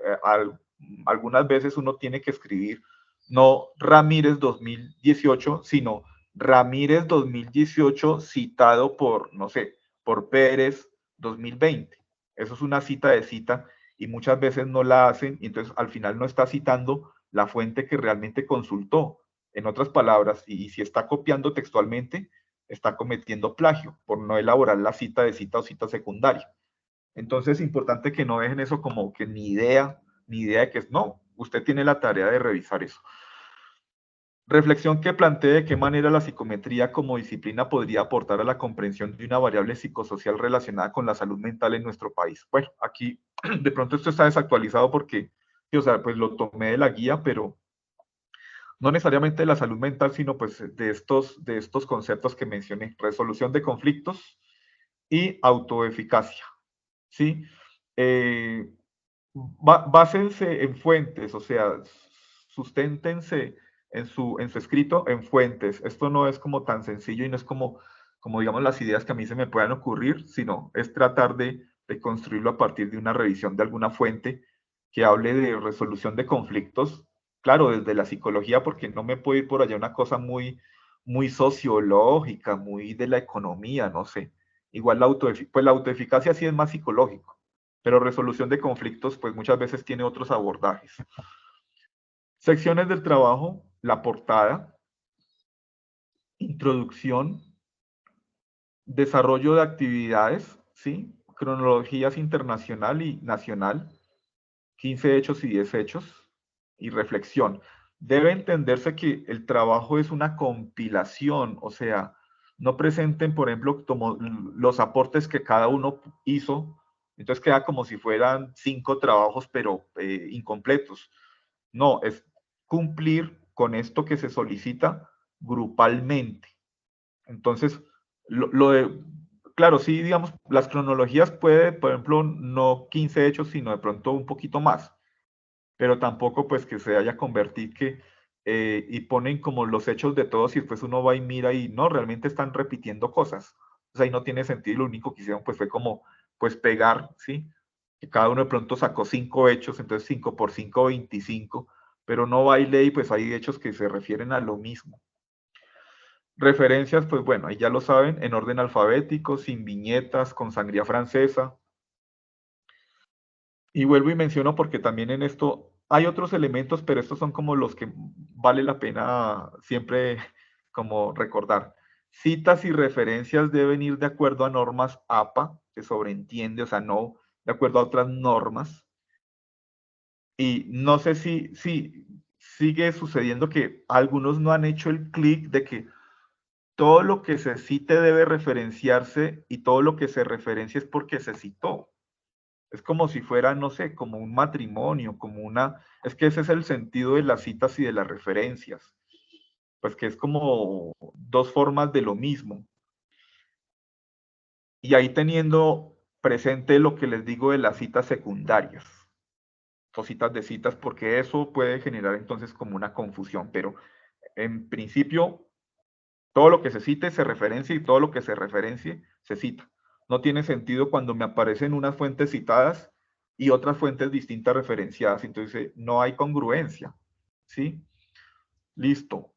algunas veces uno tiene que escribir no Ramírez 2018, sino Ramírez 2018 citado por, no sé, por Pérez 2020. Eso es una cita de cita y muchas veces no la hacen y entonces al final no está citando la fuente que realmente consultó. En otras palabras, y si está copiando textualmente, está cometiendo plagio por no elaborar la cita de cita o cita secundaria. Entonces es importante que no dejen eso como que ni idea de que es, no, usted tiene la tarea de revisar eso. Reflexión que plantee de qué manera la psicometría como disciplina podría aportar a la comprensión de una variable psicosocial relacionada con la salud mental en nuestro país. Bueno, aquí de pronto esto está desactualizado porque, o sea, pues lo tomé de la guía, pero no necesariamente de la salud mental, sino pues de estos conceptos que mencioné, resolución de conflictos y autoeficacia. ¿Sí? Eh, básense en fuentes, o sea, susténtense en su escrito en fuentes. Esto no es como tan sencillo y no es como digamos, las ideas que a mí se me puedan ocurrir, sino es tratar de construirlo a partir de una revisión de alguna fuente que hable de resolución de conflictos, claro, desde la psicología, porque no me puedo ir por allá una cosa muy sociológica, muy de la economía, no sé. Igual pues la autoeficacia sí es más psicológico, pero resolución de conflictos pues muchas veces tiene otros abordajes. Secciones del trabajo, la portada, introducción, desarrollo de actividades, ¿sí? Cronologías internacional y nacional, 15 hechos y 10 hechos. Y reflexión. Debe entenderse que el trabajo es una compilación, o sea, no presenten, por ejemplo, como los aportes que cada uno hizo, entonces queda como si fueran 5 trabajos, pero incompletos. No, es cumplir con esto que se solicita grupalmente. Entonces, claro, sí, digamos, las cronologías puede, por ejemplo, no 15 hechos, sino de pronto un poquito más, pero tampoco pues que se haya convertido que, y ponen como los hechos de todos y después uno va y mira y no, realmente están repitiendo cosas. O sea, ahí no tiene sentido, lo único que hicieron pues fue como, pues pegar, ¿sí? Que cada uno de pronto sacó 5 hechos, entonces 5 por 5, 25, pero no va y lee y pues hay hechos que se refieren a lo mismo. Referencias, pues bueno, ahí ya lo saben, en orden alfabético, sin viñetas, con sangría francesa. Y vuelvo y menciono porque también en esto hay otros elementos, pero estos son como los que vale la pena siempre como recordar. Citas y referencias deben ir de acuerdo a normas APA, que sobreentiende, o sea, no de acuerdo a otras normas. Y no sé si sigue sucediendo que algunos no han hecho el clic de que todo lo que se cite debe referenciarse y todo lo que se referencia es porque se citó. Es como si fuera, no sé, como un matrimonio, como una... Es que ese es el sentido de las citas y de las referencias. Pues que es como dos formas de lo mismo. Y ahí teniendo presente lo que les digo de las citas secundarias, o citas de citas, porque eso puede generar entonces como una confusión, pero en principio todo lo que se cite se referencia y todo lo que se referencie se cita. No tiene sentido cuando me aparecen unas fuentes citadas y otras fuentes distintas referenciadas. Entonces no hay congruencia. ¿Sí? Listo.